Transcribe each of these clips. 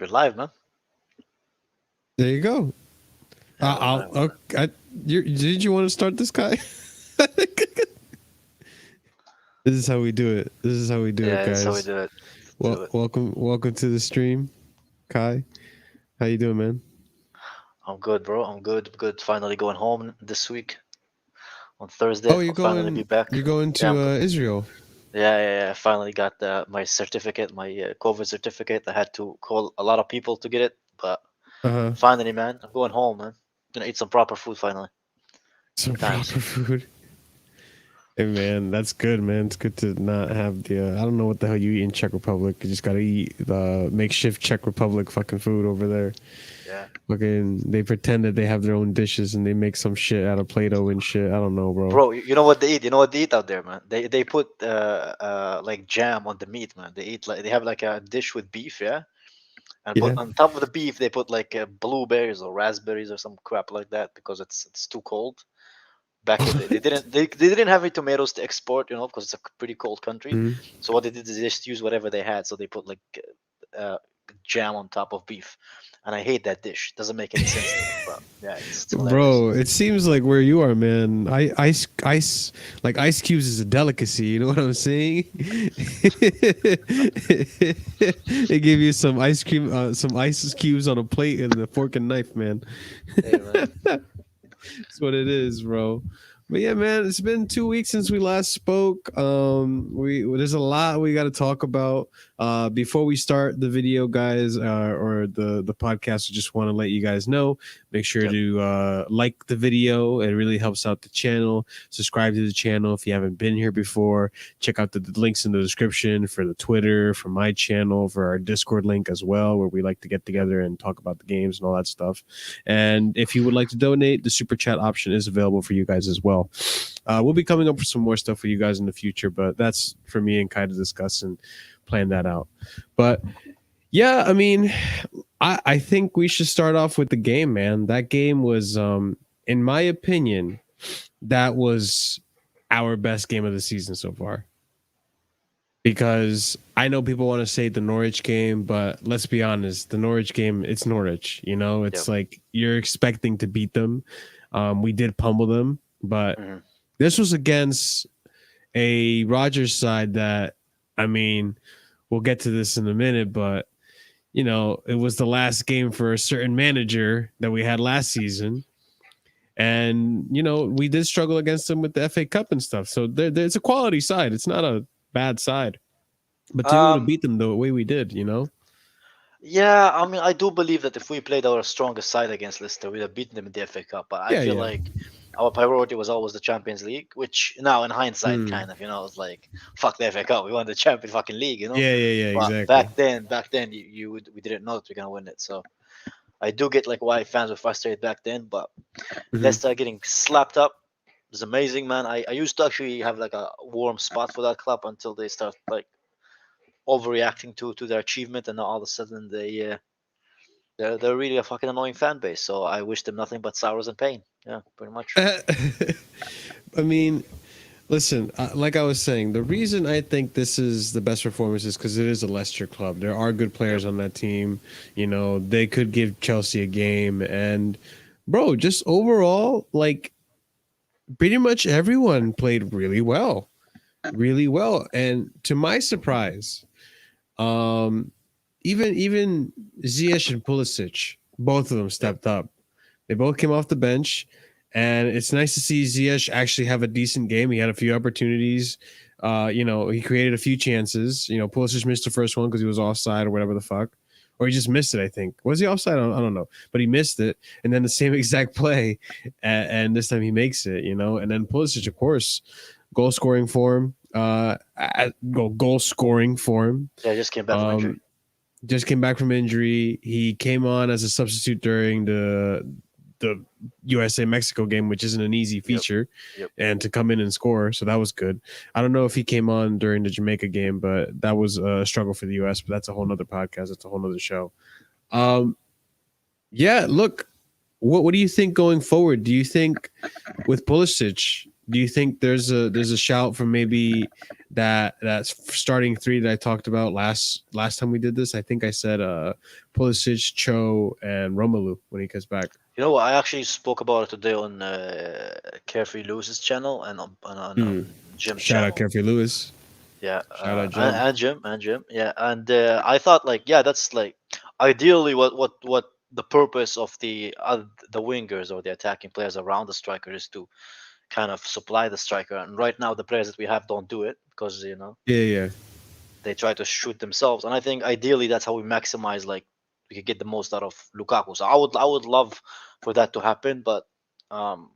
We're live, man. There you go. Yeah, Did you want to start this guy? This is how we do it. This is how we do it, that's how we guys. do it. Well, Do it. welcome to the stream, Kai. How you doing, man? I'm good, bro. I'm good. Good. Finally going home this week on Thursday. Oh, I'll finally be back. you're going Yeah, to Israel. yeah. I finally got my certificate, my COVID certificate. I had to call a lot of people to get it, but Uh-huh. finally, man, I'm going home, man. Gonna eat some proper food finally. Some Good times. proper food. Hey, man, that's good, man. It's good to not have the. I don't know what the hell you eat in Czech Republic. You just gotta eat the makeshift Czech Republic fucking food over there. Yeah. Fucking, they pretend that they have their own dishes and they make some shit out of Play-Doh and shit. I don't know, bro. Bro, you know what they eat? You know what they eat out there, man? They put like jam on the meat, man. They eat like they have like a dish with beef, yeah. And Yeah. put on top of the beef, they put like blueberries or raspberries or some crap like that because it's too cold. Back in they didn't have any tomatoes to export, because it's a pretty cold country. Mhm. So what they did is they just use whatever they had. So they put like uh, jam on top of beef, and I hate that dish. Doesn't make any sense to me, but yeah, it's hilarious. Bro, it seems like where you are, man. Ice, like ice cubes is a delicacy. You know what I'm saying? They give you some ice cream, some ice cubes on a plate and a fork and knife, man. Hey, man. That's what it is, bro. But yeah, man, it's been 2 weeks since we last spoke. We there's a lot we got to talk about. Before we start the video, guys, or the podcast, I just want to let you guys know. Make sure Yep. to like the video. It really helps out the channel. Subscribe to the channel if you haven't been here before. Check out the links in the description for the Twitter, for my channel, for our Discord link as well, where we like to get together and talk about the games and all that stuff. And if you would like to donate, the super chat option is available for you guys as well. We'll be coming up with some more stuff for you guys in the future, but that's for me and Kai to discuss and plan that out. But yeah, I mean, I think we should start off with the game, man. That game was, in my opinion, that was our best game of the season so far. Because I know people want to say the Norwich game, but let's be honest, the Norwich game, it's Norwich. It's Yep. like you're expecting to beat them. We did pummel them, but Mhm. this was against a Rodgers side that, I mean, we'll get to this in a minute, but it was the last game for a certain manager that we had last season. And, we did struggle against them with the FA Cup and stuff. So there's a quality side. It's not a bad side. But to be able to Um, beat them the way we did, yeah, I mean, I do believe that if we played our strongest side against Leicester, we'd have beaten them in the FA Cup. But I Yeah, feel yeah. like our priority was always the Champions League, which now in hindsight, Mm. kind of, it's like fuck the FA Cup, we won the Champions fucking league. Yeah, But exactly. back then, we didn't know that we're gonna win it. So I do get like why fans were frustrated back then. But Mhm. Leicester getting slapped up was amazing, man. I used to actually have like a warm spot for that club until they start like overreacting to their achievement, and now all of a sudden they're really a fucking annoying fan base. So I wish them nothing but sorrows and pain. Yeah, pretty much. I mean, listen, like I was saying, the reason I think this is the best performance is because it is a Leicester club. There are good players Yep. on that team. They could give Chelsea a game. And, bro, just overall, like, pretty much everyone played really well. Really well. And to my surprise, um, even Ziyech and Pulisic, both of them Yep. stepped up. They both came off the bench, and it's nice to see Ziyech actually have a decent game. He had a few opportunities. He created a few chances. Pulisic missed the first one because he was offside or whatever the fuck. Or he just missed it, I think. Was he offside? I don't know. But he missed it. And then the same exact play. And this time he makes it, And then Pulisic, of course, goal scoring form. Goal scoring form. Yeah, I just came back from injury. Just came back from injury. He came on as a substitute during the USA Mexico game, which isn't an easy feature, Yep. and to come in and score. So that was good. I don't know if he came on during the Jamaica game, but that was a struggle for the US, but that's a whole nother podcast. That's a whole nother show. Yeah, look, what do you think going forward? Do you think with Pulisic, do you think there's a shout for maybe that starting three that I talked about last time we did this. I think I said Pulisic, Cho, and Romelu when he comes back. You know what? I actually spoke about it today on Carefree Lewis's channel and on Jim's Shout out channel. Carefree Lewis. Yeah, Shout out Jim. and Jim. Yeah, and I thought like, yeah, that's like ideally what the purpose of the wingers or the attacking players around the striker is to kind of supply the striker. And right now, the players that we have don't do it because Yeah. they try to shoot themselves. And I think ideally that's how we maximize, like, we could get the most out of Lukaku. So I would love for that to happen, but um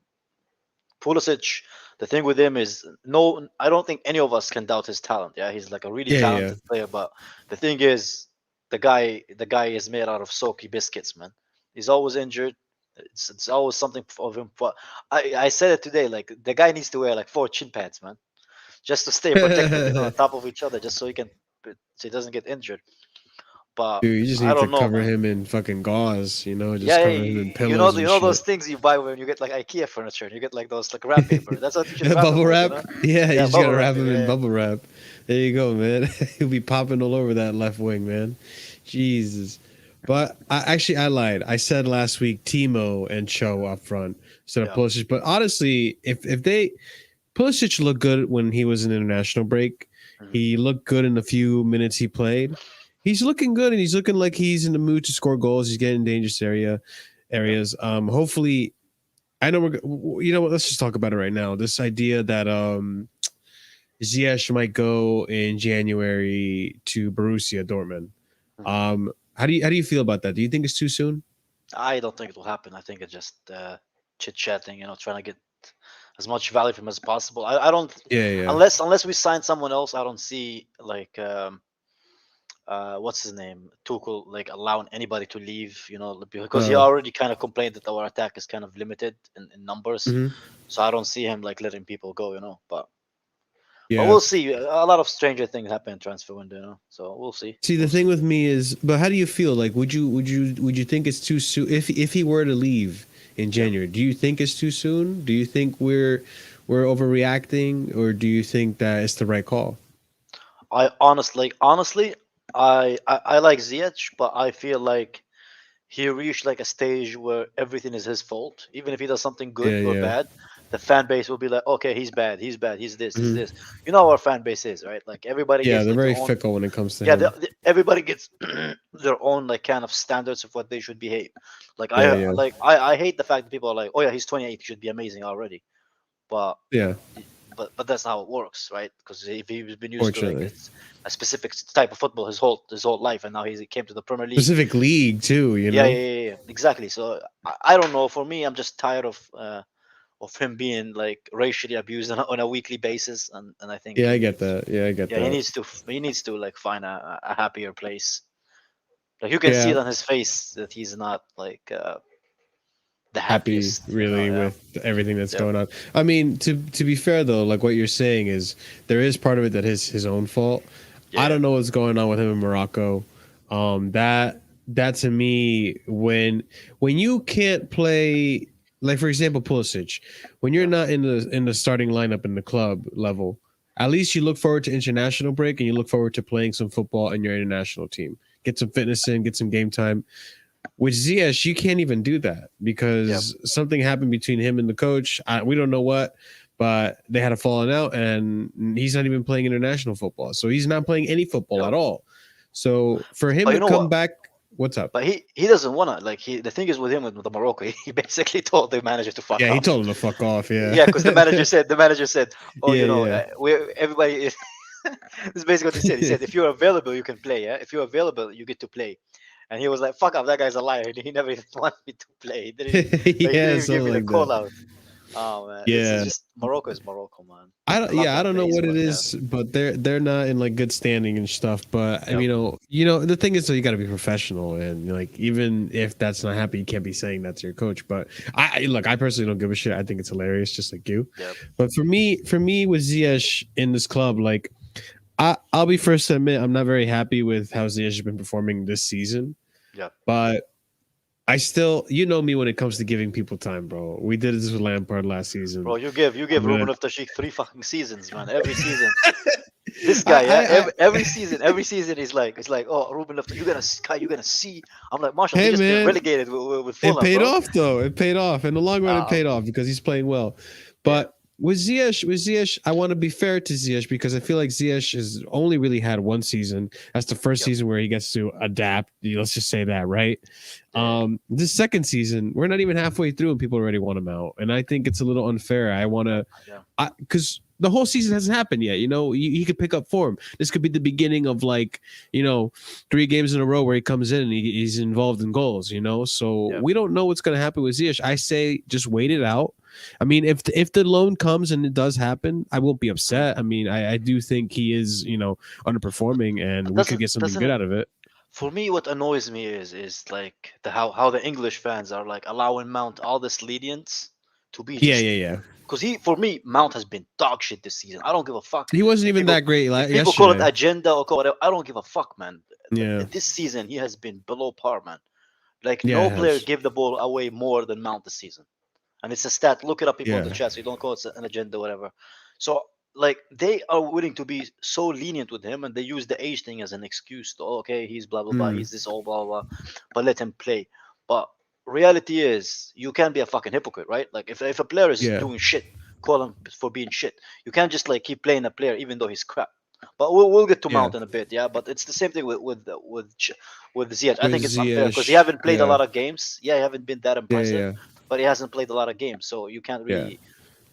Pulisic, the thing with him is, no, I don't think any of us can doubt his talent. Yeah, he's like a really Yeah. talented player, but the thing is, the guy is made out of soaky biscuits, man. He's always injured. It's always something of him. But I said it today, like the guy needs to wear like 4 chin pads, man, just to stay protected, on top of each other, just so he doesn't get injured. But Dude, you just I need to don't know, cover man. him in fucking gauze, just Yeah, cover yeah, him in you know, pillows and those shit. things you buy when you get like IKEA furniture, and you get like those like wrap paper. That's what you should wrap him Bubble with, wrap? Yeah, you Yeah, just bubble gotta wrap wrap. him in Yeah. bubble wrap. There you go, man. He'll be popping all over that left wing, man. Jesus. But I lied. I said last week Timo and Cho up front instead of Yeah. Pulisic. But honestly, if they Pulisic looked good when he was in international break. Mhm. He looked good in the few minutes he played. He's looking good, and he's looking like he's in the mood to score goals. He's getting dangerous areas. Hopefully, I know you know what. Let's just talk about it right now. This idea that Ziyech might go in January to Borussia Dortmund. Mhm. How do you feel about that? Do you think it's too soon? I don't think it will happen. I think it's just chit chatting, trying to get as much value from him as possible. I don't, Yeah. unless we sign someone else. I don't see like what's his name, Tuchel, like allowing anybody to leave. Because he Uh, already kind of complained that our attack is kind of limited in numbers. mhm. So I don't see him like letting people go. But Yeah. we'll see. A lot of stranger things happen in transfer window. So we'll see. See, the We'll thing see. with me is, but how do you feel? Like, would you think it's too soon if he were to leave in Yeah. January? Do you think it's too soon? Do you think we're overreacting, or do you think that it's the right call? I honestly, I like Ziyech, but I feel like he reached like a stage where everything is his fault. Even if he does something good or Yeah. bad, the fan base will be like, okay, he's bad, he's this, he's Mhm. this. You know how our fan base is, right? Like everybody Yeah, gets they're like their very own. fickle when it comes to Yeah, him. everybody gets their own like kind of standards of what they should behave. Like Yeah. I hate the fact that people are like, oh yeah, he's 28, he should be amazing already. But Yeah. but that's not how it works, right? Because if he's been used to like Fortunately, a specific type of football his whole life, and now he came to the Premier League. Pacific League too. You Yeah, know. yeah, yeah, yeah, exactly. So I don't know. For me, I'm just tired of him being like racially abused on a weekly basis, and I think Yeah, I get that. Yeah, I get yeah, he that. needs to like find a happier place. Like you can see Yeah, it on his face that he's not like the happy happiest. really Yeah, with everything that's yeah, going on. I mean, to be fair though, like what you're saying is there is part of it that is his own fault. I yeah, don't know what's going on with him in Morocco. That to me, when you can't play, like for example, Pulisic, when you're yeah. not in the starting lineup in the club level, at least you look forward to international break and you look forward to playing some football in your international team. Get some fitness in, get some game time. With Ziyech, you can't even do that Yeah. because something happened between him and the coach. We don't know what, but they had a falling out, and he's not even playing international football. So he's not playing any football Yeah. at all. So for him But you to know come what? back, what's up? But he doesn't wanna like the thing is with him with the Morocco, he basically told the manager to fuck Yeah, he off. told him to fuck off. Yeah, Yeah, because the manager said, oh, yeah. we everybody is. This is basically what he said. He said, if you're available, you can play. Yeah, if you're available, you get to play. And he was like, fuck off, that guy's a liar. He never even wanted me to play. He didn't Yeah, even give something me the like that. call out. Oh man, it's Yeah, just Morocco is Morocco, man. I I don't. love Yeah, I their don't know pace, what it but yeah, is, but they're not in like good standing and stuff. But yep, the thing is, though, you got to be professional, and like even if that's not happening, you can't be saying that to your coach. But look, I personally don't give a shit. I think it's hilarious, just like you. yep, But for me with Ziyech in this club, like I'll be first to admit I'm not very happy with how Ziyech has been performing this season. yep. But I still, you know me when it comes to giving people time, bro. We did this with Lampard last season. Bro, you give I'm Ruben gonna Loftus-Cheek 3 fucking seasons, man. Every season. This I, guy, yeah, I, every season he's like, it's like, oh, Ruben Loftus, Kai, you're gonna see. I'm like, Marshall, he hey just been man, relegated with it Fulham, paid bro. off though. It paid off. In the long run, it Uh, paid off because he's playing well. yeah, But with Ziyech, I want to be fair to Ziyech because I feel like Ziyech has only really had one season. That's the first yep, season where he gets to adapt. Let's just say that, right? yeah, This second season, we're not even halfway through and people already want him out. And I think it's a little unfair. I want to, yeah, because the whole season hasn't happened yet. He could pick up form. This could be the beginning of like, 3 games in a row where he comes in and he's involved in goals. So yeah. we don't know what's going to happen with Ziyech. I say just wait it out. I mean, if the loan comes and it does happen, I won't be Mm. upset. I mean, I do think he is underperforming and But we could get something good doesn't out of it. for me what annoys me is like the how the English fans are like allowing Mount all this lenience to be Yeah, just yeah, yeah. because he for me Mount has been dog shit this season. I don't give a fuck He wasn't if even people that great if people call it yesterday. agenda or call whatever. I don't give a fuck, man. Yeah, This season he has been below par, man. Like yeah, no it player has. gave the ball away more than Mount this season. And it's a stat. Look it up, people in the Yeah, chat. So you don't call it an agenda, whatever. So like they are willing to be so lenient with him, and they use the age thing as an excuse. To, "Oh, okay, he's blah blah blah. mm, He's this all blah blah, but let him play." But reality is, you can't be a fucking hypocrite, right? Like if a player is yeah, doing shit, call him for being shit. You can't just like keep playing a player even though he's crap. But we'll get to yeah. Mount in a bit, yeah. But it's the same thing with Ziyech. I With think it's unfair because he Ziyech, haven't played a yeah, lot of games. Yeah, he haven't been that yeah, impressive, yeah, but he hasn't played a lot of games, so yeah.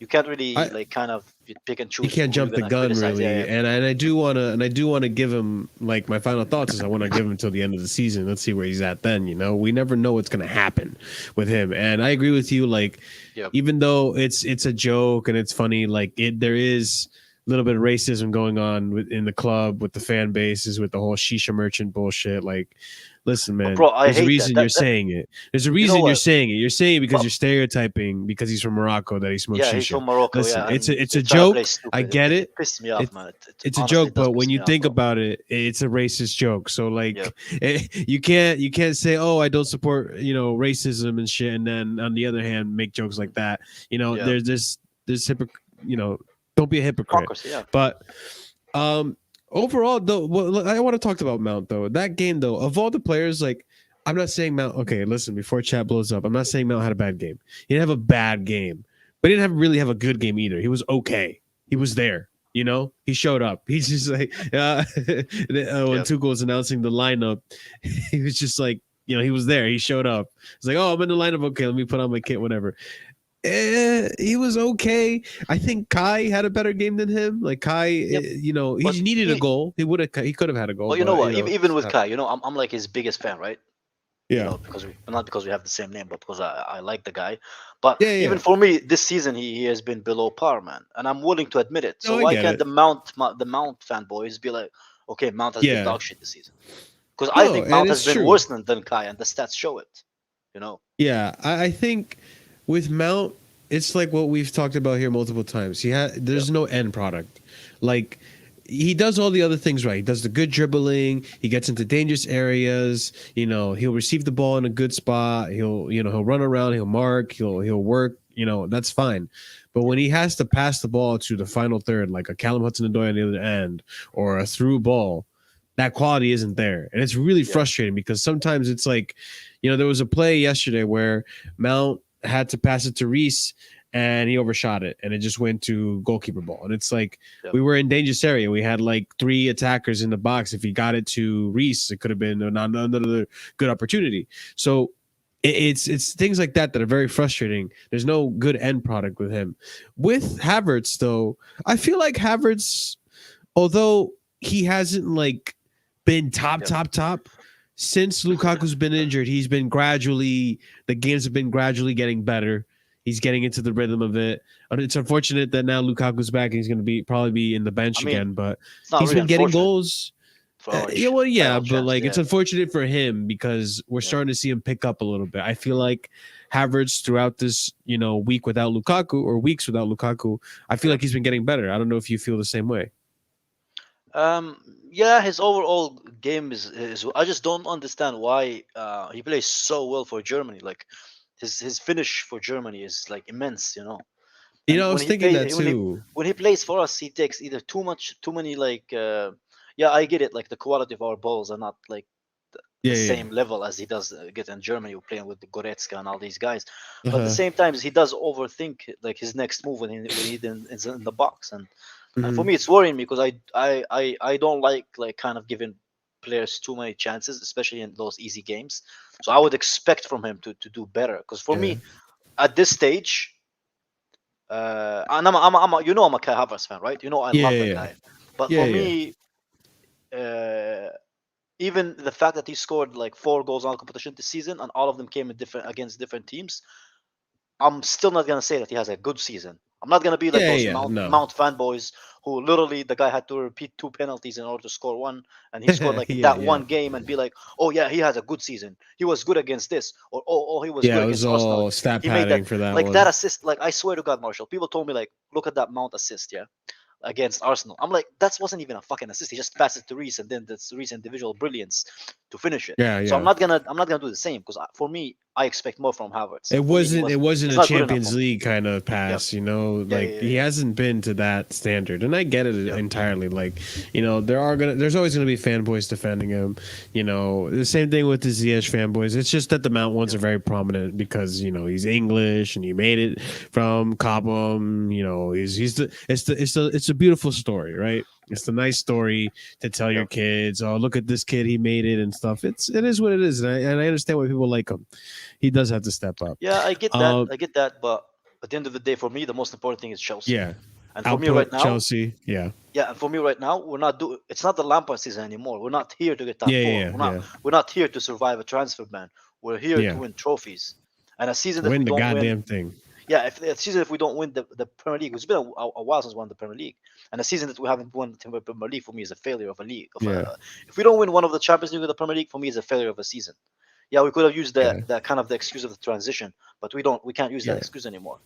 you can't really I like kind of pick and You choose can't who you're jump the gonna gun criticize. Yeah, really, yeah, and I do wanna give him like my final thoughts is I want to give him till the end of the season. Let's see where he's at then. We never know what's gonna happen with him, and I agree with you. Like, yeah, even though it's a joke and it's funny, like there is a little bit of racism going on in the club with the fan bases with the whole shisha merchant bullshit. Like, listen, but man, bro, I there's a hate that. reason you're saying it. There's a You know reason you're what? saying it. You're saying it because But you're stereotyping because he's from Morocco that he smokes yeah, he's shisha. from Morocco, Listen, yeah, it's and a they're trying to play joke. I stupid. get It it. pisses me off, It's man. It it's a honestly joke, does but when piss you me off, think bro. about it, it's a racist joke. So Yeah, like, you can't say, oh, I don't support racism and shit, and then on the other hand make jokes like that. yeah, There's you know don't be a hypocrite. hypocrisy. Yeah, But um, overall, though, I want to talk about Mount though. That game though, of all the players, like I'm not saying Mount. Okay, listen, before chat blows up, I'm not saying Mount had a bad game. He didn't have a bad game, but he didn't really have a good game either. He was okay. He was there. He showed up. He's just like when yeah, Tuchel was announcing the lineup, he was just like, he was there. He showed up. It's like, oh, I'm in the lineup. Okay, let me put on my kit, whatever. He was okay. I think Kai had a better game than him. Like Kai, yep. But he needed a goal. He could have had a goal, but you know but what? Even with Kai, I'm like his biggest fan, right? yeah, Because not because we have the same name, but because I like the guy. But yeah, even yeah. for me, this season he has been below par, man, and I'm willing to admit it. So No, I why get can't it. the Mount fanboys be like, okay, Mount has been Yeah, dog shit this season? Because I no, think and Mount has it's been true. worse than Kai, and the stats show it. You know? Yeah, I think with Mount, it's like what we've talked about here multiple times. Yeah, There's no end product. Like he does all the other things right. He does the good dribbling. He gets into dangerous areas. He'll receive the ball in a good spot. He'll run around. He'll mark. He'll work. That's fine. But when he has to pass the ball to the final third, like a Callum Hudson-Odoi on the other end, or a through ball, that quality isn't there, and it's really yeah, frustrating because sometimes it's like, there was a play yesterday where Mount had to pass it to Reese and he overshot it and it just went to goalkeeper ball. And it's like yeah, we were in dangerous area. We had like 3 attackers in the box. If he got it to Reese, it could have been another good opportunity. So it's things like that that are very frustrating. There's no good end product with him. With Havertz, though, I feel like Havertz, although he hasn't like been yeah, top since Lukaku's been injured, the games have been gradually getting better. He's getting into the rhythm of it. And it's unfortunate that now Lukaku's back and he's going to probably be in the I bench mean, again, but it's not he's really been getting unfortunate goals. for our Yeah, well, yeah, title but chance. like it's Yeah, unfortunate for him because we're yeah. starting to see him pick up a little bit. I feel like Havertz throughout this, week without Lukaku or weeks without Lukaku, I feel Yeah. like he's been getting better. I don't know if you feel the same way. Yeah, his overall game is. I just don't understand why he plays so well for Germany. Like his finish for Germany is like immense. You And know, I was thinking that too. when he plays for us, he takes either too many like yeah, I get it. Like the quality of our balls are not like the Yeah, yeah. same level as he does get in Germany, playing with the Goretzka and all these guys. But at the Uh-huh. same time, he does overthink like his next move when he then is in the box, and for Hmm. me, it's worrying me because I don't like kind of giving players too many chances, especially in those easy games. So I would expect from him to do better. Because for Yeah. me, at this stage, and you know I'm a Kai Havertz fan, right? You know I Yeah, love the yeah, guy, but yeah, for yeah. me, uh, even the fact that he scored like 4 goals in all competition this season, and all of them came in different against different teams, I'm still not gonna say that he has a good season. I'm not gonna be like Yeah, those yeah, no. Mount fanboys who literally the guy had to repeat 2 penalties in order to score one, and he scored Yeah, like in that yeah. one game, and be like, oh yeah, he has a good season. He was good against this, or oh he was Yeah, good it was against Arsenal. all stat He made that padding for that like that one. assist. Like I swear to God, Marshall, people told me like, look at that Mount assist, yeah, against Arsenal. I'm like, that wasn't even a fucking assist. He just passed it to Reese, and then that's Reese individual brilliance to finish it. Yeah, So yeah. I'm not gonna do the same because for me, I expect more from Havertz, It and for me, wasn't it wasn't he's a not good enough for Champions me. League kind of Yeah, pass, you know, yeah, like yeah, he yeah, hasn't been to that standard. And I get it yeah, entirely. Like, you know, there's always gonna be fanboys defending him. You know, the same thing with the Ziyech fanboys. It's just that the Mount ones yeah, are very prominent because, you know, he's English and he made it from Cobham, you know, he's it's a beautiful story, right? It's a nice story to tell yeah. your kids, oh, look at this kid, he made it and stuff. It is what it is, and I understand why people like him. He does have to step up. Yeah, I get that. Um, I get that. But at the end of the day, for me, the most important thing is Chelsea. yeah, And for me right output now, Chelsea. Yeah, yeah, and for me right now, we're not do. It's not the Lampard season anymore. We're not here to get top yeah, four. yeah, yeah, We're not here to survive a transfer ban. We're here to yeah. win trophies. And a season that Win we the don't win, goddamn thing. yeah, if a season if we don't win the Premier League, it's been a while since we won the Premier League, and a season that we haven't won the Premier League for me is a failure of a league. Yeah, If we don't win one of the Champions League or the Premier League, for me is a failure of a season. Yeah, we could have used yeah, the kind of the excuse of the transition, but we can't use that yeah. excuse anymore.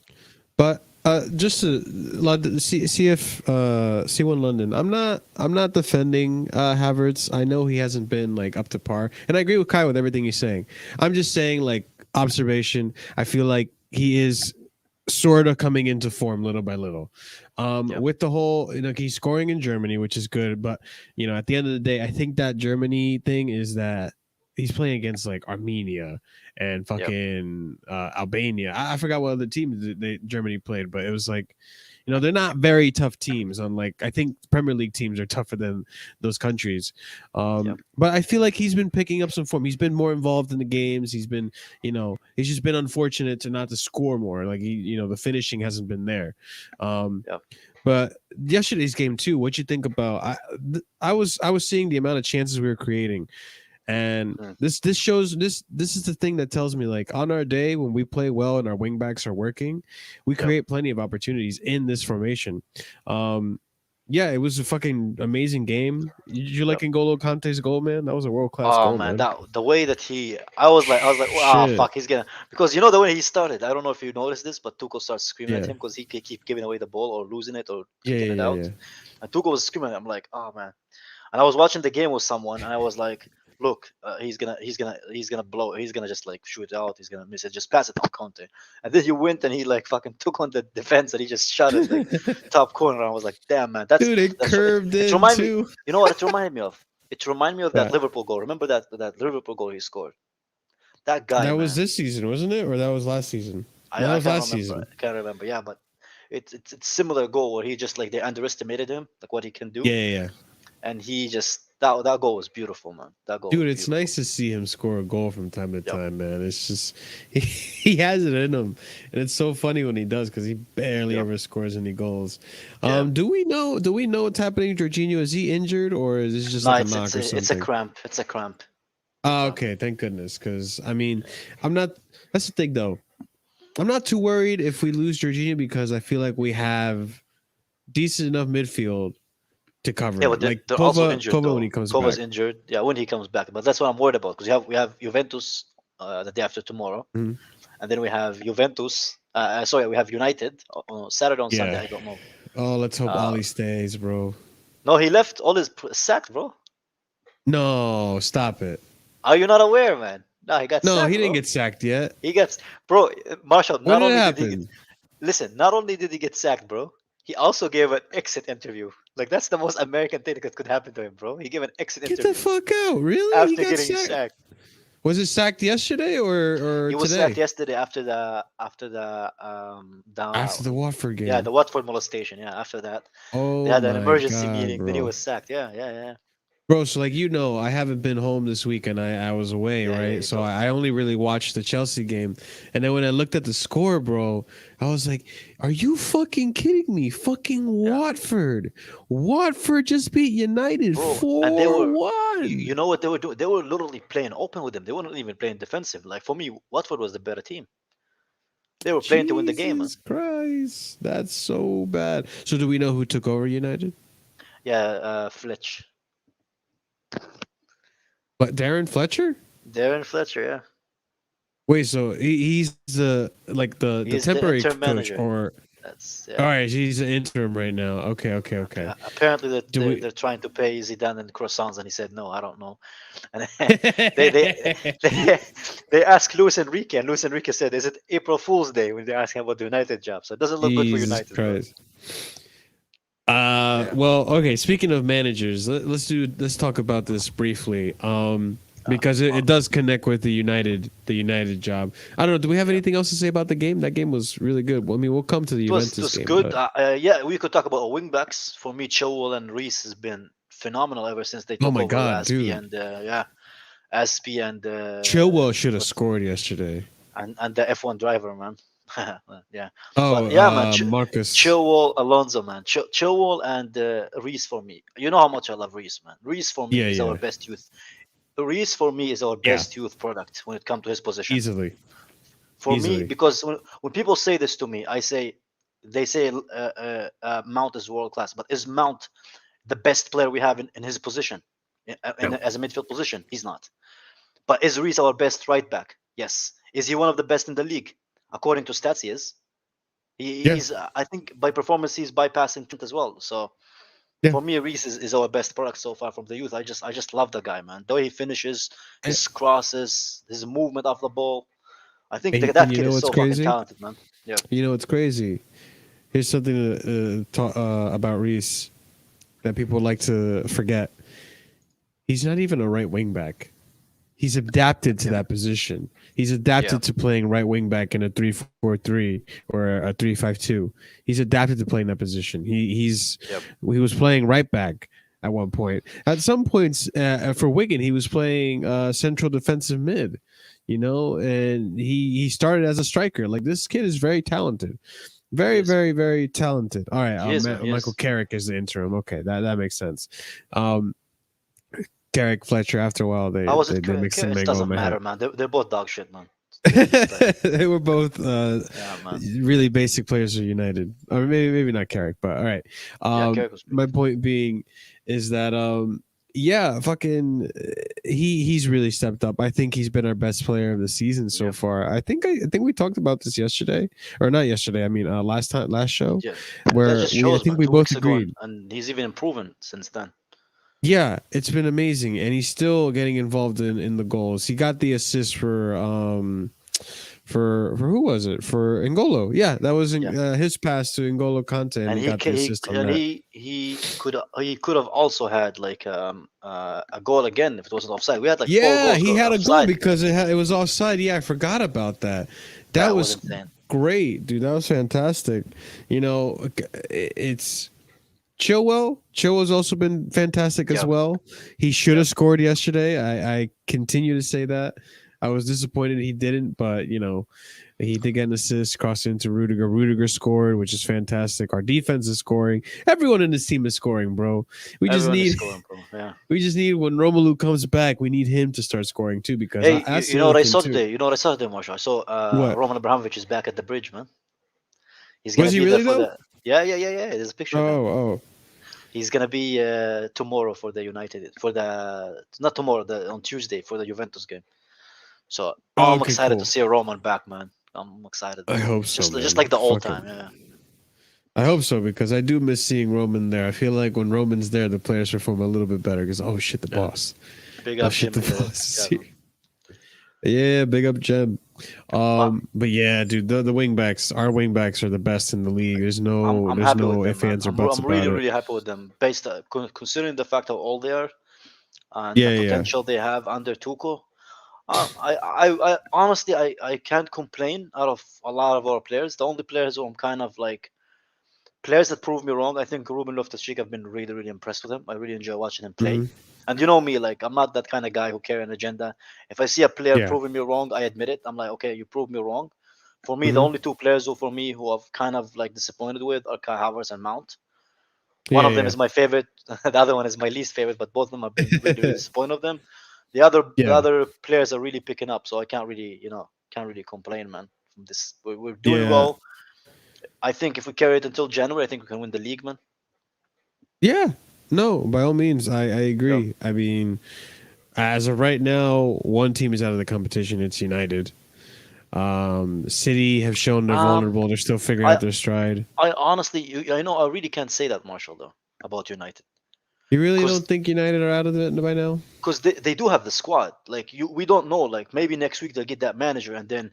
But just to see if C1 London, I'm not defending Havertz. I know he hasn't been like up to par, and I agree with Kai with everything he's saying. I'm just saying like observation. I feel like he is sort of coming into form little by little. Yeah, With the whole, you know, he's scoring in Germany, which is good, but you know, at the end of the day, I think that Germany thing is that he's playing against like Armenia and yeah, fucking Albania. I forgot what other teams Germany played, but it was like, you know, they're not very tough teams. Unlike I think Premier League teams are tougher than those countries. yeah, But I feel like he's been picking up some form. He's been more involved in the games. He's been, you know, he's just been unfortunate to not to score more. Like he, you know, the finishing hasn't been there. Um, yeah. but yesterday's game too. What you think about? I was seeing the amount of chances we were creating, and Mm, this shows this is the thing that tells me like on our day when we play well and our wing backs are working, we yeah. create plenty of opportunities in this formation. Um, yeah, it was a fucking amazing game. You Yeah. like N'Golo Kante's goal, man? That was a world class Oh goal, man, man. that the way that I was like, wow, Shit. fuck, he's gonna because you know the way he started. I don't know if you noticed this, but Tuchel starts screaming at Yeah. him because he could keep giving away the ball or losing it or Yeah. kicking Yeah. it Yeah. out. Yeah. And Tuchel was screaming. I'm like, oh man. And I was watching the game with someone, and I was like, look, he's gonna blow. He's gonna just like shoot it out. He's gonna miss it. Just pass it on Conte. And then he went and he like fucking took on the defense and he just shot it like top corner. And I was like, damn man, Dude, it that's it. curved It in reminded me. too. You know what it reminded me of? It reminded me of that Yeah. Liverpool goal. Remember that Liverpool goal he scored? That guy, That was man. this season, wasn't it? Or that was last season? No, that I was can't last remember. season. I can't remember. Yeah, but it's similar goal where he just like they underestimated him, like what he can do, Yeah, yeah, yeah. and he just that goal was beautiful, man. That goal was Dude, it's beautiful. nice to see him score a goal from time to Yep. time, man. It's just he has it in him, and it's so funny when he does because he barely Yep. ever scores any goals. Yeah. Do we know what's happening, Jorginho? Is he injured or is this just No, like a knock or it's a something? cramp. It's a cramp. It's a Oh, cramp. okay, thank goodness. Because I mean, I'm not. That's the thing, though. I'm not too worried if we lose Jorginho because I feel like we have decent enough midfield to cover Yeah, it. but Like they're also injured Pova when he though. comes Kova's back. injured. Yeah, when he comes back. But that's what I'm worried about because we have Juventus the day after tomorrow, Mhm. and then we have Juventus. Sorry, we have United on Saturday on Sunday. Yeah. I don't know. Oh, let's hope Uh, Ali stays, bro. no, he left. All his sacked, bro. No, stop it. Are you not aware, man? No, he got No, sacked, he didn't bro. get sacked yet. He gets, bro. Marshall. When Not did it only did he get, happen? Listen, not only did he get sacked, bro, he also gave an exit interview. Like that's the most American thing that could happen to him, bro. He gave an exit Get the interview fuck out! Really? He after got getting sacked? sacked. Was it sacked yesterday or He was sacked today? yesterday after After the Watford yeah, game. the Watford molestation. Yeah, after that they Oh had an my emergency god, meeting. Then he bro. was sacked. Yeah, yeah, yeah, Bro, so like I haven't been home this week and I was away, yeah, yeah. right? You So told me. I only really watched the Chelsea game. And then when I looked at the score, bro, I was like, are you fucking kidding me? Fucking Yeah, Watford. Watford just beat United bro. And they were, you 4-1. know what they were doing? They were literally playing open with them. They weren't even playing defensive. Like for me, Watford was the better team. They were playing to win the game, man. Jesus Christ. That's so bad. So do we know who took over United? Yeah, Fletch, But Darren Fletcher? Darren Fletcher. Yeah, Wait, so he's the he's the temporary interim coach, manager. or That's all yeah. right, he's an interim right now. Okay, okay, okay. Apparently that Do we? they're trying to pay Zidane and croissants, and he said no, I don't know. And they they they, they asked Luis Enrique, and Luis Enrique said, "Is it April Fool's Day?" When they asked him about the United job, so it doesn't look good for Jesus United, bro. Christ. Yeah, Well, okay. Speaking of managers, let's talk about this briefly. Because uh, it does connect with the United job. I don't know. Do we have yeah. anything else to say about the game? That game was really good. Well, I mean, we'll come to the It Juventus was game, good. but Yeah, we could talk about wing backs. For me, Chilwell and Reese has been phenomenal ever since they oh took my over god, Aspie dude, and yeah, Aspie Chilwell should have scored yesterday. and the F1 driver, man. Yeah, but Oh, yeah, man, Marcus. Chilwell, Alonso, man, Chilwell and Reese for me. You know how much I love Reese, man. Reese for me Yeah, is our yeah, best youth. Reese for me is our yeah. best youth product when it comes to his position. Easily, For me, easily. because when people say this to me, they say Mount is world class, but is Mount the best player we have in his position, No. as a midfield position? He's not. But is Reese our best right back? Yes. Is he one of the best in the league? According to stats, he is. Yeah, He's, I think, by performance, he's bypassing Trent as well. So yeah. for me, Reese is our best product so far from the youth. I just love the guy, man. The way he finishes, And, his crosses, his movement off the ball. I think and that you kid know is what's so fucking crazy? talented, man. Yeah. You know what's crazy? Here's something about Reese that people like to forget. He's not even a right wing back. He's adapted to Yeah. that position. He's Yeah. adapted to playing right wing back in a 3-4-3 or a 3-5-2. He's adapted to playing that position. Yep. He was playing right back at one point. At some points for Wigan, he was playing central defensive mid. And he started as a striker. Like, this kid is very talented. He Very, is. very, very talented. All right, He is, man. He Michael is. Carrick is the interim. Okay, that makes sense. Um, Carrick Fletcher. After a while, How was they it? they mix and It mingle in doesn't my head. matter, man. They're both dog shit, man. It's like, They were both yeah, man. really basic players for United, or maybe not Carrick, but all right. Yeah, Carrick was pretty My good. point being is that yeah, fucking he's really stepped up. I think he's been our best player of the season so Yeah. far. I think we talked about this yesterday, or not yesterday. I mean, last show, Yeah. That where just I shows, think man. we 2 weeks both ago, agreed. and he's even improving since then. Yeah, it's been amazing, and he's still getting involved in the goals. He got the assist for who was it? For N'Golo. Yeah, that was Yeah. his pass to N'Golo Kante, and And he got the assist on that. he could have also had like a goal again if it wasn't offside. We had like four Yeah, goals he had a goal offside. because it was offside. Yeah, I forgot about that. That That was was insane. great, dude. That was fantastic. It's Chilwell. Chilwell's also been fantastic as Yeah. well. He should Yeah. have scored yesterday. I continue to say that. I was disappointed he didn't, but he did get an assist, crossed into Rudiger. Rudiger scored, which is fantastic. Our defense is scoring. Everyone in this team is scoring, bro. We just Everyone is need scoring, bro. Yeah. when Romelu comes back, we need him to start scoring too, because Hey, that's you the know other what I thing saw too. today? You know what I saw today, Marshall? I saw What? Roman Abramovich is back at the bridge, man. He's Was gonna he be there really for though? the. Yeah, yeah, yeah, yeah. There's a picture of him. Oh. He's gonna be tomorrow for the United for the not tomorrow on Tuesday for the Juventus game. So Oh, I'm okay, excited to cool. see Roman back, man. I'm excited, I man. hope so, Just man. like the old Fucking. time, yeah. I hope so, because I do miss seeing Roman there. I feel like when Roman's there, the players perform a little bit better. Because the Yeah. boss. Big Oh up shit, the Jimmy. boss is Yeah, here. Yeah, big up Jem. But But yeah, dude, the wingbacks, our wingbacks are the best in the league. I'm There's happy with no them, ifs, man. ands, or buts I'm about really it. really happy with them, based considering the fact of all they are and the Yeah, yeah. potential they have under Tuco. I honestly I can't complain out of a lot of our players. The only players who I'm kind of like players that prove me wrong, I think Ruben Loftus-Cheek. I've been really really impressed with him. I really enjoy watching him play. Hmm. And you know me, like I'm not that kind of guy who carry an agenda. If I see a player Yeah. proving me wrong, I admit it. I'm like, okay, you proved me wrong. For me, the Hmm. only two players who for me who I've kind of like disappointed with are Kai Havertz and Mount. One Yeah, of them yeah. is my favorite, the other one is my least favorite, but both of them have been really really disappointed of them. The Yeah. other players are really picking up, so I can't really can't really complain, man. From this, we're doing Yeah. well. I think if we carry it until January, I think we can win the league, man. Yeah. No, by all means, I Yeah. agree. I mean, as of right now, one team is out of the competition. It's United. City have shown they're Um, vulnerable. They're still figuring I out their stride. I honestly, I know I really can't say that, Marshall, though, about United, You really because don't think United are out of it by now? they do have the squad. Like we don't know. Like maybe next week they'll get that manager, and then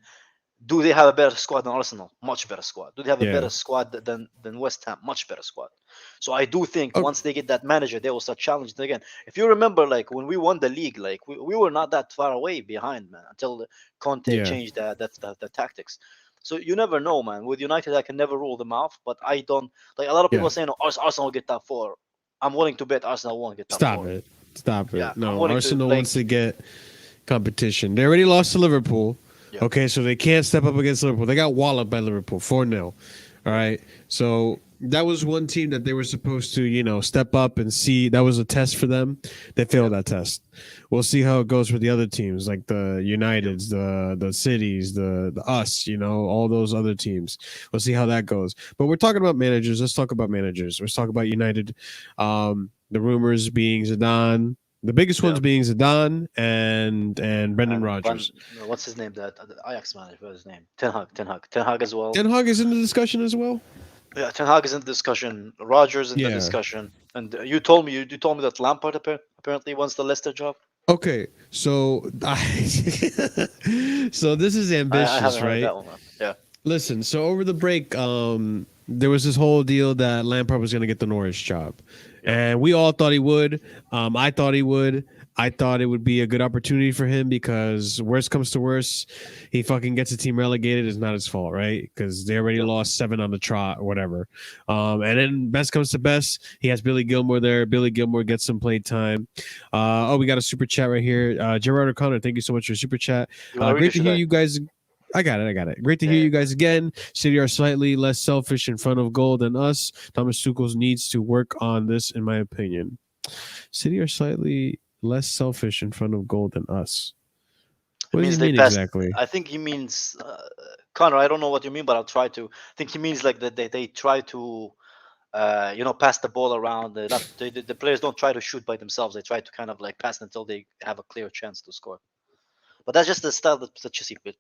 do they have a better squad than Arsenal? Much better squad. Do they have a Yeah. better squad than West Ham? Much better squad. So I do think Okay. once they get that manager, they will start challenging again. If you remember, like when we won the league, like we were not that far away behind, man, until Conte Yeah. changed the tactics. So you never know, man. With United, I can never rule them out, but I don't like a lot of people Yeah. are saying, oh, Arsenal will get top four. I'm willing to bet Arsenal won't get top Stop four. it. Stop Yeah, it. I'm No, willing to Arsenal like wants to get competition. They already lost to Liverpool. yeah. Okay, so they can't step up against Liverpool. They got walloped by Liverpool 4-0. All right. So that was one team that they were supposed to, step up and see. That was a test for them. They Yeah, failed that test. We'll see how it goes for the other teams, like the yeah. Uniteds, the cities, the us, all those other teams. We'll see how that goes. But we're talking about managers. Let's talk about managers. Let's talk about United. The rumors being Zidane. The biggest Yeah. ones being Zidane and Brendan And Van, Rodgers. no, what's his name? That the Ajax manager, what's his name? Ten Hag as well. Ten Hag is in the discussion as well. Yeah, Ten Hag is in the discussion. Rogers in the Yeah. discussion. And you told me that Lampard apparently wants the Leicester job. Okay. So so this is I ambitious, haven't heard right? that one, man. Yeah, Listen, so over the break, there was this whole deal that Lampard was going to get the Norwich job, yeah, and we all thought he would. I thought he would. I thought it would be a good opportunity for him because worst comes to worst, he fucking gets a team relegated. It's not his fault, right? Because they already yeah. lost 7 on the trot or whatever. And then best comes to best, he has Billy Gilmore there. Billy Gilmore gets some play time. We got a super chat right here. Gerard O'Connor, thank you so much for your super chat. I really Great to should hear have. you guys. I got it. I got it. Great to hear Yeah, you guys again. City are slightly less selfish in front of goal than us. Thomas Tuchel needs to work on this, in my opinion. City are slightly less selfish in front of goal than us. it What does he means they mean passed. exactly? I think he means Connor. I don't know what you mean, but I'll try to. I think he means like that they try to pass the ball around. The players don't try to shoot by themselves. They try to kind of like pass until they have a clear chance to score. But that's just the style that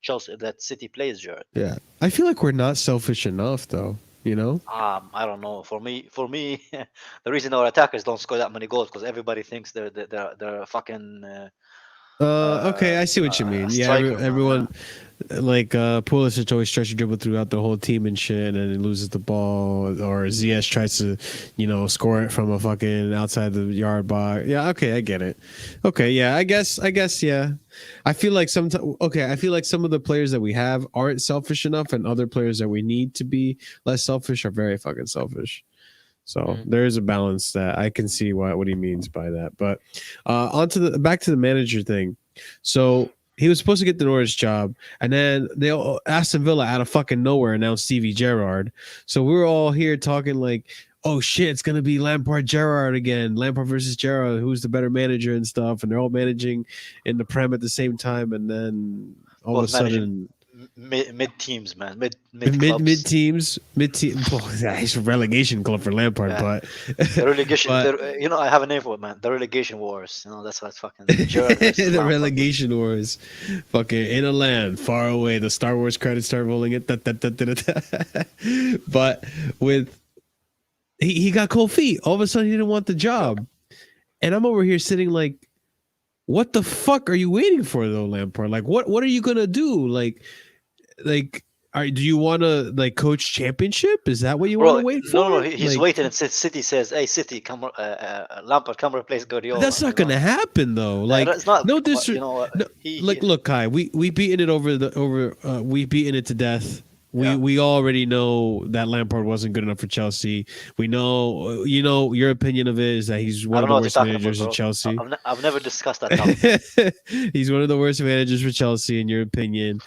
Chelsea that City plays, Jared. Yeah. I feel like we're not selfish enough, though. You know? I don't know. For me, the reason our attackers don't score that many goals because everybody thinks they're a fucking Okay, I see what you a mean. Yeah, striker, man. Yeah, everyone like Pulisic always tries to dribble throughout the whole team and shit, and then he loses the ball, or ZS tries to, score it from a fucking outside the yard box. Yeah, okay, I get it. Okay, yeah, I guess, yeah. I feel like I feel like some of the players that we have aren't selfish enough, and other players that we need to be less selfish are very fucking selfish. So Mhm. there is a balance that I can see what he means by that. But onto the back to the manager thing. So he was supposed to get the Norwich job, and then Aston Villa out of fucking nowhere announced Stevie Gerrard. So we were all here talking like, oh shit, it's gonna be Lampard Gerrard again, Lampard versus Gerrard, who's the better manager and stuff, and they're all managing in the Prem at the same time, and then all of a Both managing sudden mid teams, man, mid mid clubs. teams, mid team. It's a relegation club for Lampard, Yeah, but the relegation. but I have a name for it, man. The relegation wars. That's what fucking Gerrard versus the Lampard. relegation wars, fucking in a land far away. The Star Wars credits start rolling. It, but with he got cold feet. All of a sudden, he didn't want the job, and I'm over here sitting like, what the fuck are you waiting for though, Lampard? Like, what are you gonna do? Like, do you want to like coach championship? Is that what you want to Bro, wait no, for? no, he's Like, waiting. And City says, "Hey, City, come, Lampard, come replace Guardiola." that's not gonna happen though. Like, It's not. no But dis, no, he, like, look, Kai, we beaten it we beaten it to death. yeah. We already know that Lampard wasn't good enough for Chelsea. We know, your opinion of it is that he's I one don't of know the what you're worst talking about, managers at bro. Chelsea. I've never discussed that topic. He's one of the worst managers for Chelsea, in your opinion.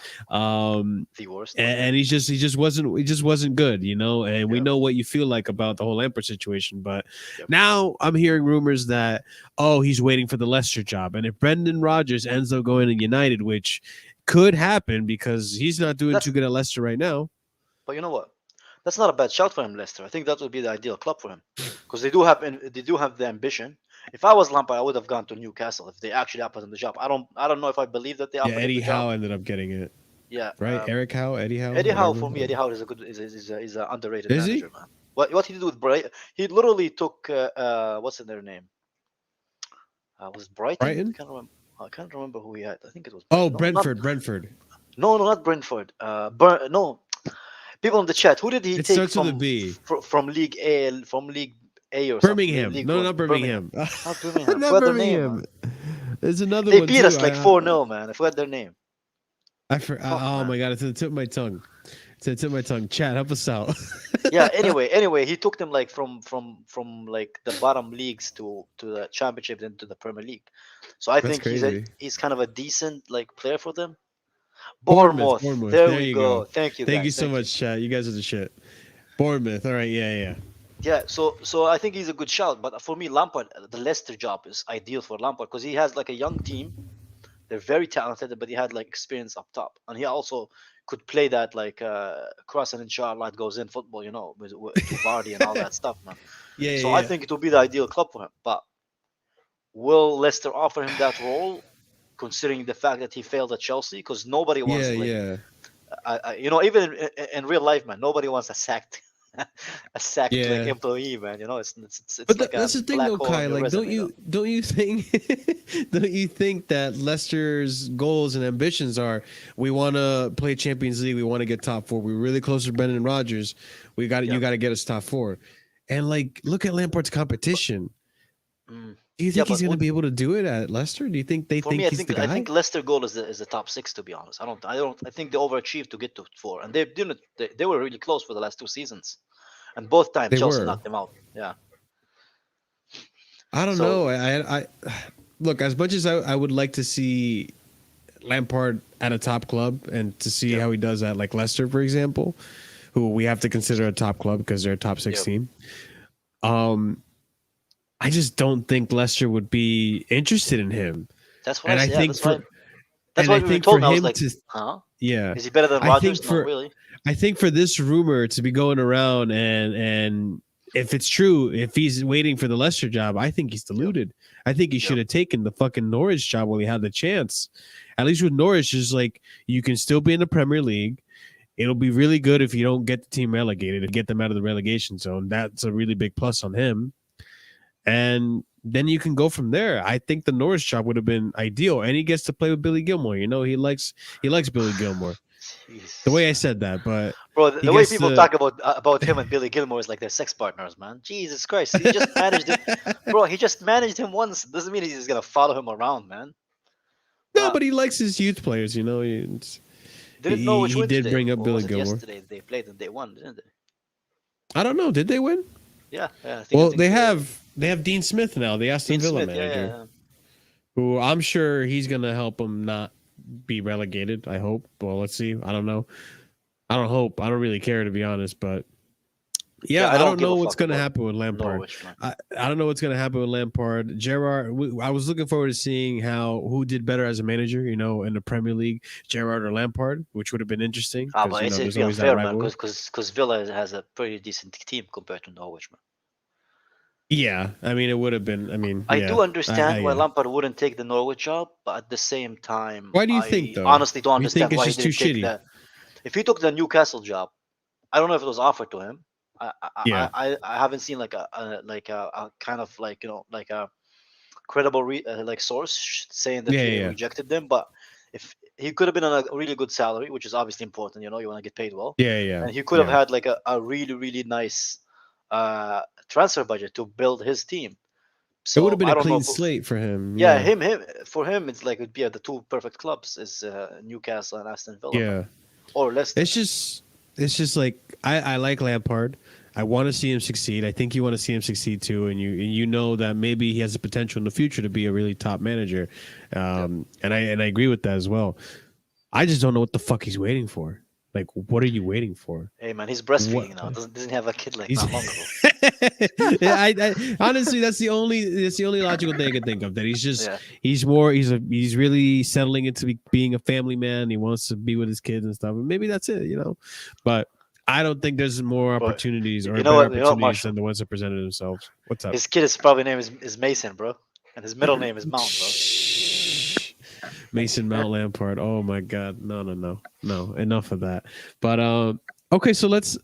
The worst. Okay. And he just wasn't good, and we Yeah. know what you feel like about the whole Lampard situation. But Yep. now I'm hearing rumors that he's waiting for the Leicester job, and if Brendan Rodgers ends up going to United, which could happen because he's not doing That's. too good at Leicester right now. But you know what? That's not a bad shout for him, Leicester. I think that would be the ideal club for him, because they do have the ambition. If I was Lampard, I would have gone to Newcastle if they actually offered him the job. I don't know if I believe that they Yeah, offered him Eddie the job. Howe ended up getting it, Yeah. right? Eric Howe, Eddie Howe, Eddie Howe, whatever. for me, Eddie Howe is a good is a underrated Is he? manager, man. What he did with Brighton, he literally took what's in their name? Was it Brighton? Brighton? I can't remember who he had. I think it was Oh, Brighton. No, not Brentford. no, no, not Brentford. No, people in the chat. Who did he It take starts with a from B. From League A, from League A or something? Birmingham. League No, One, not Birmingham. Birmingham. Not Birmingham. I Not forgot their name, Birmingham. man. There's another They one beat too. us like 4-0, man. I forgot their name. Fuck, Oh man. my god, it's at the tip of my tongue. It's at the tip of my tongue. Chat, help us out. Yeah. Anyway, he took them like from like the bottom leagues to the championship, then to the Premier League. So I That's think crazy. he's kind of a decent like player for them. Bournemouth. Bournemouth. Bournemouth. There There we you go. go. Thank you, Thank you guys. so Thank you. much, chat. You guys are the shit. Bournemouth. All right. Yeah, yeah. Yeah. So I think he's a good shout. But for me, Lampard, the Leicester job is ideal for Lampard because he has like a young team. They're very talented, but he had like experience up top, and he also could play that like cross and inshallah it goes in football, to VARDY and all that stuff, man. Yeah, So I yeah, think it will be the ideal club for him. But will Leicester offer him that role, considering the fact that he failed at Chelsea? Because nobody yeah. wants Yeah, like, yeah. even in real life, man, nobody wants a sacked, a sacked like Yeah. employee, man. It's But like a that's the thing, black though, hole on Kai. your Like, don't resume, you though. don't you think don't you think that Leicester's goals and ambitions are we want to play Champions League, we want to get top four, we're really close to Brendan Rodgers, Yeah. you got to get us top four, and like look at Lampard's competition. Mm. Do you Yeah, think he's but going to be able to do it at Leicester? Do you think they for me, think I he's the think I guy? think Leicester goal is the top six. To be honest, I think they overachieved to get to four, and they didn't. They were really close for the last 2 seasons, and both times They Chelsea were. knocked them out. Yeah. I don't So know. I look, as much as I would like to see Lampard at a top club and to see yeah, how he does at like Leicester, for example, who we have to consider a top club because they're a top six yeah, team. I just don't think Leicester would be interested in him. that's what I And I say. Yeah, think that's why. for That's and why I we were think told. for Me, I was him like, to huh? yeah, Is he better than I think Rodgers? Not for really. I think for this rumor to be going around and if it's true, if he's waiting for the Leicester job, I think he's Yep, deluded. I think he should yep, have taken the fucking Norwich job while he had the chance. At least with Norwich, is like you can still be in the Premier League. It'll be really good if you don't get the team relegated and get them out of the relegation zone. That's a really big plus on him. And then you can go from there. I think the Norwich job would have been ideal, and he gets to play with Billy Gilmore. He likes Billy Gilmore. The Jesus, way I man. said that, but Bro, he the way gets people to. talk about him and Billy Gilmore is like they're sex partners, man. Jesus Christ, he just managed him, bro. He just managed him once. Doesn't mean he's just gonna follow him around, man. No, But but he likes his youth players. didn't know which He win did today, bring up or Billy was it Gilmore. yesterday they played and they won, didn't they? I don't know. Did they win? Yeah, yeah. I think I Well, think they have Dean Smith now, the Aston Dean Villa Smith. Yeah, yeah, manager, yeah. who I'm sure he's gonna help him not be relegated. I hope. Well, let's see. I don't know. I don't hope. I don't really care, to be honest, but Yeah, yeah, I I don't don't give know a what's fuck going to about happen with Lampard. Norwich, man. I don't know what's going to happen with Lampard. Gerrard, I was looking forward to seeing who did better as a manager, in the Premier League, Gerrard or Lampard, which would have been interesting Ah, because but it'd there's be always that unfair, man, rivalry. because Villa has a pretty decent team compared to Norwich, man. Yeah, I mean, it would have been. I mean, I yeah, do understand why yeah. Lampard wouldn't take the Norwich job, but at the same time, Why do you think I though? honestly don't You think understand it's why he just too didn't take shitty? the. If he took the Newcastle job, I don't know if it was offered to him. I I, Yeah, I haven't seen like a kind of like like credible like source saying that Yeah, they yeah, rejected them. But if he could have been on a really good salary, which is obviously important, you know, you want to get paid well, yeah, yeah, and he could have yeah. had like a really really nice transfer budget to build his team. It would have So been I a don't know clean if slate for him. yeah, Yeah, him for him it's like it'd be the two perfect clubs is Newcastle and Aston Villa, man, yeah. or Leicester. It's just like I like Lampard. I want to see him succeed. I think you want to see him succeed too, and you know that maybe he has the potential in the future to be a really top manager. Yep. And I agree with that as well. I just don't know what the fuck he's waiting for. Like, what are you waiting for? Hey man, he's What breastfeeding now. Doesn't he have a kid like he's not long ago? yeah, honestly that's the only logical thing I could think of. That Yeah. he's really settling into being a family man. He wants to be with his kids and stuff. And maybe that's it, you know. But I don't think there's more But opportunities or you know better what? You know what, opportunities Marshall? than the ones that presented themselves. What's up? His kid is probably name is Mason, bro, and his middle name is Mount, bro. Mason Mount Lampard. Oh my God. No. Enough of that. But okay, so let's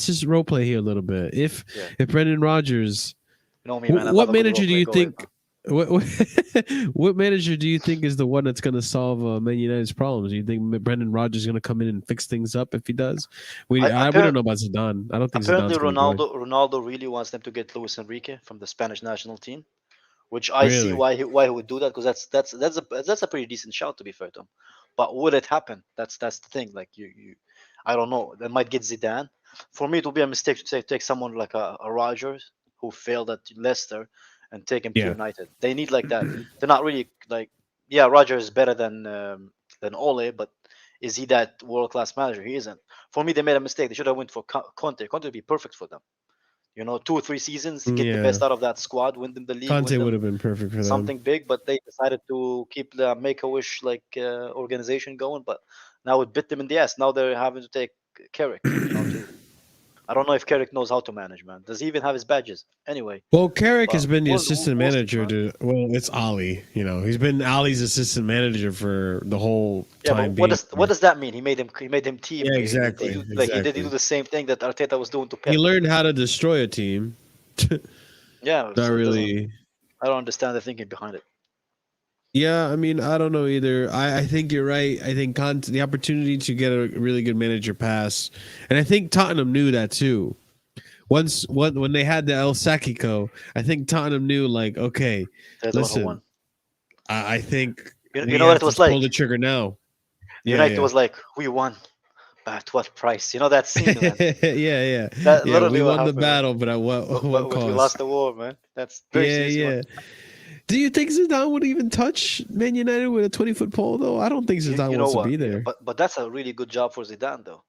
just role play here a little bit. If Yeah. if Brendan Rodgers, You know me, man. I what love a good manager role do play. you Go ahead, think? What manager do you think is the one that's going to solve Man United's problems? Do you think Brendan Rodgers is going to come in and fix things up if he does? We man. we don't know about Zidane. I don't think Apparently, Zidane's going to join. Ronaldo really wants them to get Luis Enrique from the Spanish national team, which I see Really? why he would do that, because that's a pretty decent shout, to be fair to him. But would it happen? That's the thing. Like I don't know. They might get Zidane. For me, it would be a mistake to take someone like a Rogers who failed at Leicester and take him to Yeah. United. They need like that. They're not really like, yeah, Rogers is better than Ole, but is he that world class manager? He isn't. For me, they made a mistake. They should have went for Conte. Conte would be perfect for them. You know, 2 or 3 seasons, get the Yeah. best out of that squad, win them the league, win Conte would them have been perfect for them. something big. But they decided to keep the Make a Wish like organization going. But now it bit them in the ass. Now they're having to take Carrick. You know, I don't know if Carrick knows how to manage, man. Does he even have his badges? Anyway, Well, Carrick but has been the assistant we'll see, manager man. it's Ali. You know, he's been Ali's assistant manager for the whole Yeah, but time what being. does that mean? He made him team. Yeah, Did he exactly, do, like did he do exactly. the same thing that Arteta was doing to He Pep? learned how to destroy a team. Yeah, Not so it doesn't. really. I don't understand the thinking behind it. Yeah, I mean, I don't know either. I think you're right. I think the opportunity to get a really good manager passed, and I think Tottenham knew that too. When they had the El Sacico, I think Tottenham knew, like, okay, They're the one who listen, won. I think You we know what have it was to pull like? the trigger now. Yeah, United yeah. was like, we won, but at what price? You know that scene, man. yeah. That Yeah, we literally what won the happened, man. battle, but at what But we cost? lost the war, man. That's very Yeah, seriously what. yeah. Do you think Zidane would even touch Man United with a 20-foot pole, though? I don't think Zidane You know wants to what? be Yeah, there. but that's a really good job for Zidane, though.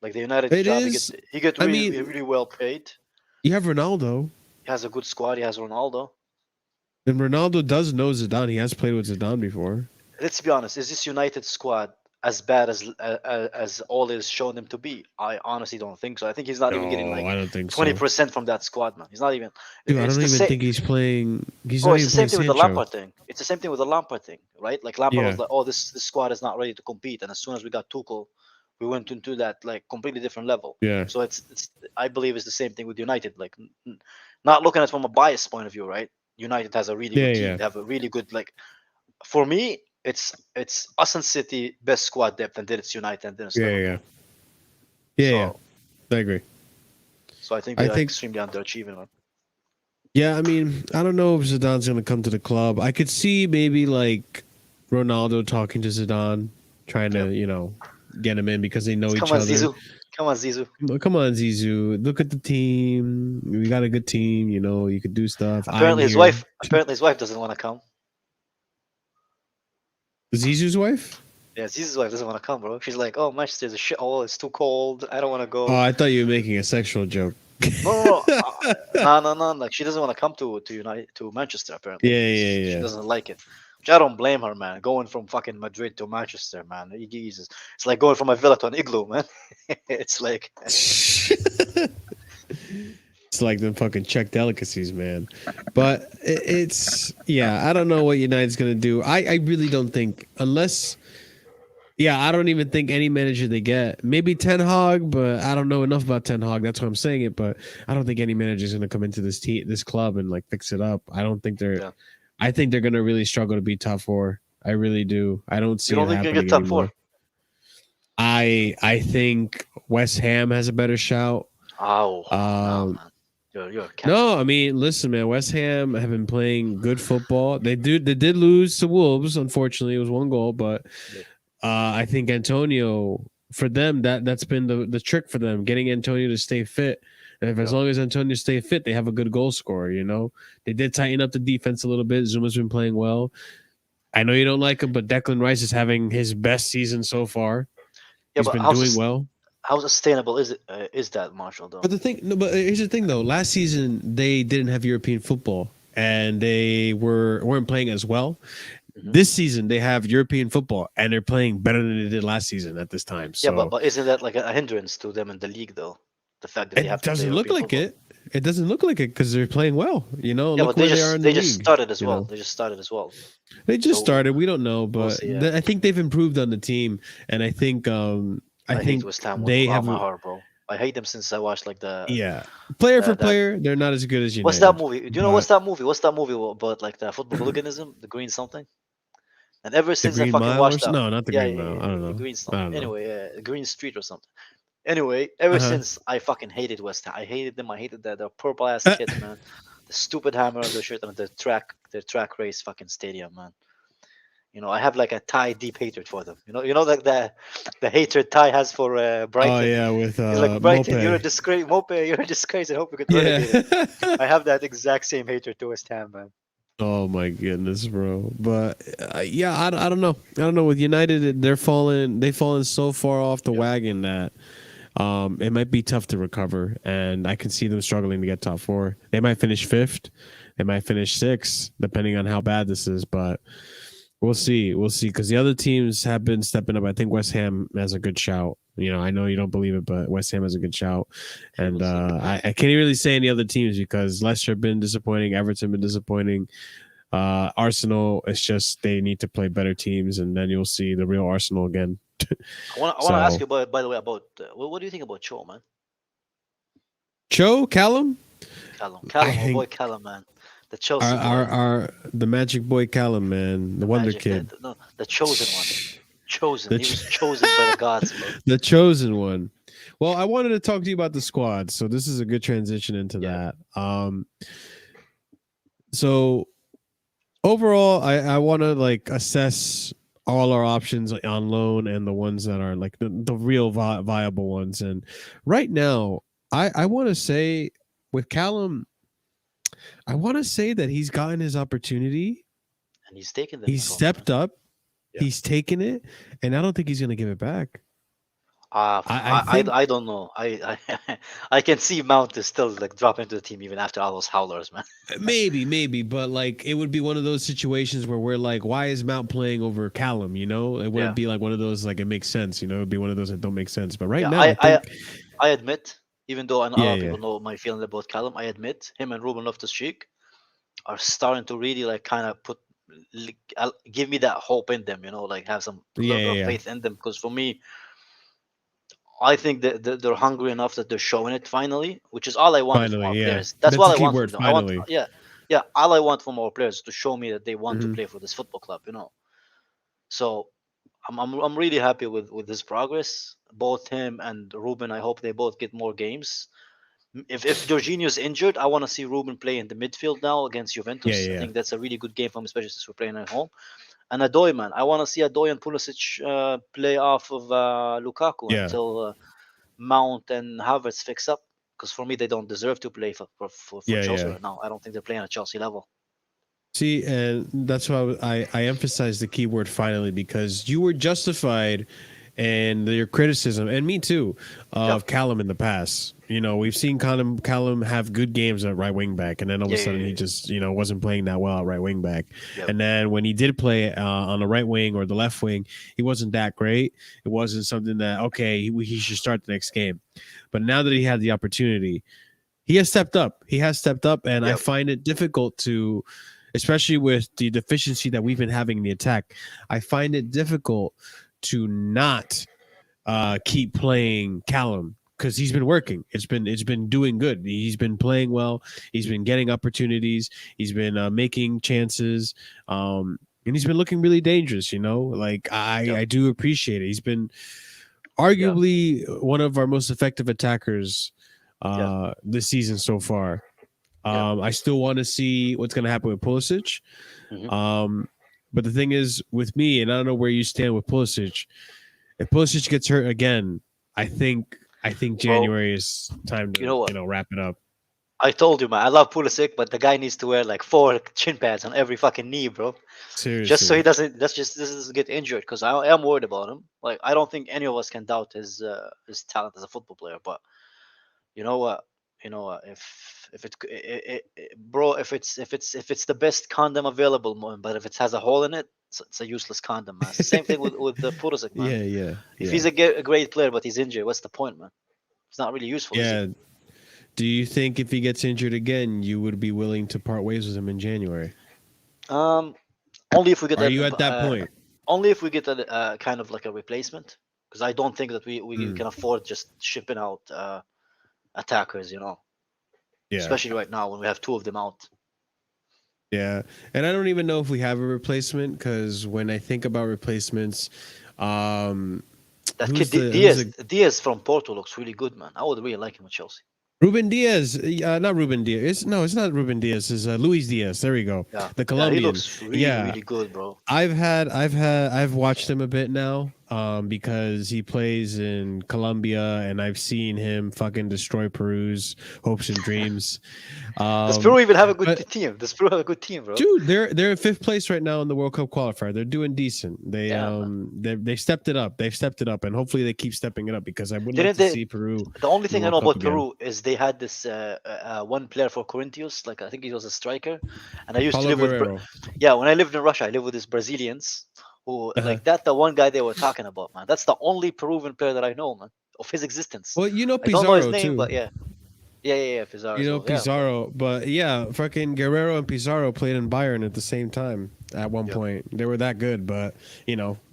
Like the United It job, is. he get I really mean, really well paid. you have Ronaldo, He has a good squad. He has Ronaldo. and Ronaldo does know Zidane. He has played with Zidane before. Let's be honest. Is this United squad as bad as all is shown them to be? I honestly don't think so. I think he's not even getting No, like I don't think so. 20% from that squad, man. He's not even. Dude, I It's don't the even same. think he's playing. He's Bro, not it's the even same playing thing with the Sancho. Lampard thing. It's the same thing with the Lampard thing, right? Like Lampard Yeah, was like, "Oh, this squad is not ready to compete," and as soon as we got Tuchel, we went into that like completely different level. yeah, So it's I believe it's the same thing with United. Like, not looking at it from a bias point of view, right? United has a really yeah, good team. yeah, They have a really good like. For me, it's us and City best squad depth, and then it's United, and then it's yeah, Liverpool. yeah. So I agree. so I think I they're like think. extremely underachieving, man. Yeah, I mean, I don't know if Zidane's gonna come to the club. I could see maybe like Ronaldo talking to Zidane, trying Yep. to get him in because they know Come each on, other. Zizou. Come on, Zizou. Come on, Zizou. Look at the team. We got a good team. You could do stuff. I'm here. Apparently his wife doesn't want to come. Zizou's wife? Yeah, Zizou's wife doesn't want to come, bro. She's like, "Oh, Manchester's a shithole. It's too cold. I don't want to Oh, go." I thought you were making a sexual joke. No. Like she doesn't want to come to Manchester. Apparently, Yeah, she yeah, doesn't like it. Which I don't blame her, man. Going from fucking Madrid to Manchester, man. Jesus, it's like going from a villa to an igloo, man. It's like, yeah. It's like them fucking Czech delicacies, man. But it's, yeah, I don't know what United's gonna do. I really don't think, unless Yeah, I don't even think any manager they get. Maybe Ten Hag, but I don't know enough about Ten Hag. That's why I'm saying it. But I don't think any manager is going to come into this club and like fix it up. I don't think they're. Yeah. I think they're going to really struggle to be top four. I really do. I don't You see don't it think you can get happening top four? anymore. I think West Ham has a better shout. Oh no, Um, man. You're a cat. no, I mean, listen, man. West Ham have been playing good football. They did lose to Wolves. Unfortunately, it was 1 goal, but Yeah. I think Antonio for them that's been the trick for them, getting Antonio to stay fit. And if as Yeah. long as Antonio stay fit, they have a good goal scorer. You know, they did tighten up the defense a little bit. Zuma's been playing well. I know you don't like him, but Declan Rice is having his best season so far. Yeah, He's but been doing well. how sustainable is it? Is that, Marshall? Though. But the thing, no, but here's the thing though. Last season they didn't have European football, and they weren't playing as well. Hmm. This season they have European football, and they're playing better than they did last season at this time. Yeah, So but isn't that like a hindrance to them in the league, though? The fact that they have it to play doesn't look European like football. it. It doesn't look like it because they're playing well. You know, Yeah, look but where they are in the they just league. started as You well. know, They just started as well. they just So started. We don't know, we'll but see. Yeah. I think they've improved on the team, and I I hate think West Ham with they all have. my heart, bro. I hate them since I watched like Yeah, player for that player, they're not as good as what's that United, movie? Do you know but what's that movie about like the football hooliganism, the Green something? And ever the since I Green fucking Mile or watched something. that, No, not the yeah, Green yeah, Mile. yeah, I don't yeah, know. Green I something. don't know. Anyway, Green Street or something. Anyway, ever Uh huh. since I fucking hated West Ham, I hated them. I hated their purple ass kits, man. The stupid hammer on their shirt and their track race fucking stadium, man. I have like a Thai deep hatred for them. Like the hatred Thai has for Oh Brighton. yeah, with He's like, Mope. Brighton, you're a disgrace. Mope, you're a disgrace. I hope you get Yeah. relegated. I have that exact same hatred to West Ham, man. Oh my goodness, bro. But yeah, I don't know. I don't know. With United, they're falling. They've fallen so far off the Yeah. wagon that it might be tough to recover. And I can see them struggling to get top four. They might finish fifth. They might finish sixth, depending on how bad this is. But we'll see. We'll see. Because the other teams have been stepping up. I think West Ham has a good shout. You know, I know you don't believe it, but West Ham has a good shout. And We'll see. I can't really say any other teams because Leicester have been disappointing. Everton been disappointing. Arsenal, it's just they need to play better teams, and then you'll see the real Arsenal again. I want to ask you, by the way, about what do you think about Cho, man? Cho, Callum, Callum, I my boy think Callum, man, the Chelsea boy, our the magic boy Callum, man, the wonder magic, kid, no, the chosen one, chosen. the He was chosen by the gods, bro. the chosen one. Well, I wanted to talk to you about the squad, so this is a good transition into Yeah. that. So overall, I want to like assess all our options on loan and the ones that are like the real viable ones. And right now, I want to say with Callum, I want to say that he's gotten his opportunity. And he's taken them. He's stepped up. Yeah. He's taken it, and I don't think he's going to give it back. I I think don't know. I can see Mount is still like drop into the team even after all those howlers, man. maybe, but like it would be one of those situations where we're like, why is Mount playing over Callum? You know, it wouldn't Yeah. be like one of those like it makes sense. You know, it'd be one of those that don't make sense. But right Yeah, now, I think I admit, even though I know a lot of yeah. people know my feeling about Callum, I admit him and Ruben Loftus-Cheek are starting to really like kind of give me that hope in them. Like have some little bit of Yeah. faith in them. Because for me, I think that they're hungry enough that they're showing it finally, which is all I wanted from our Finally, yeah. players. That's That's what the I key want word, from them. I want, finally. yeah. All I want from our players is to show me that they want to Mhm. play for this football club. So I'm really happy with his progress. Both him and Ruben, I hope they both get more games. If Jorginho's injured, I want to see Ruben play in the midfield now against Juventus. I Yeah. think that's a really good game for him, especially since we're playing at home. And Adoy, man, I want to see Adoy and Pulisic play off of Lukaku Yeah. until Mount and Havertz fix up. Because for me, they don't deserve to play for Chelsea Yeah. right now. I don't think they're playing at Chelsea level. See, and that's why I emphasize the keyword finally because you were justified in your criticism, and me too, of Callum in the past. You know, we've seen Callum have good games at right wing back, and then all of a sudden he just wasn't playing that well at right wing back. Yep. And then when he did play on the right wing or the left wing, he wasn't that great. It wasn't something that he should start the next game. But now that he had the opportunity, he has stepped up. And I find it difficult to, especially with the deficiency that we've been having in the attack, I find it difficult to not keep playing Callum because he's been working. It's been doing good. He's been playing well. He's been getting opportunities. He's been making chances. And he's been looking really dangerous. Like I do appreciate it. He's been arguably one of our most effective attackers this season so far. I still want to see what's going to happen with Pulisic. But the thing is with me, and I don't know where you stand with Pulisic. If Pulisic gets hurt again, I think January is time to wrap it up. I told you, man. I love Pulisic, but the guy needs to wear like 4 chin pads on every fucking knee, bro. Seriously. Just so he doesn't get injured. Because I am worried about him. Like I don't think any of us can doubt his talent as a football player. But you know what? If it's the best condom available, man, but if it has a hole in it, it's a useless condom, man. It's the same thing with the Pulisic, man. Yeah. If he's a great player but he's injured, what's the point, man? It's not really useful. Yeah. Do you think if he gets injured again, you would be willing to part ways with him in January? Only if we get. Are you at that point? Only if we get a kind of like a replacement, because I don't think that we can afford just shipping out attackers, Yeah. Especially right now when we have 2 of them out. Yeah, and I don't even know if we have a replacement because when I think about replacements, that kid Diaz from Porto looks really good, man. I would really like him at Chelsea. Ruben Diaz, not Ruben Diaz. It's not Ruben Diaz. It's Luis Diaz. There we go. Yeah. The Colombian. He looks really good, bro. I've watched him a bit now, because he plays in Colombia, and I've seen him fucking destroy Peru's hopes and dreams. Does Peru even have a good team? Does Peru have a good team, bro? Dude, they're in 5th place right now in the World Cup qualifier. They're doing decent. They stepped it up. They've stepped it up, and hopefully they keep stepping it up because I would like to see Peru. The only thing I know about Peru is they had this one player for Corinthians, like I think he was a striker, and I used to live with when I lived in Russia, I lived with these Brazilians who like that. The one guy they were talking about, man. That's the only Peruvian player that I know, man, of his existence. Well, Pizarro I don't know his name, too. But yeah, Pizarro. Pizarro, but fucking Guerrero and Pizarro played in Bayern at the same time at one point. They were that good, but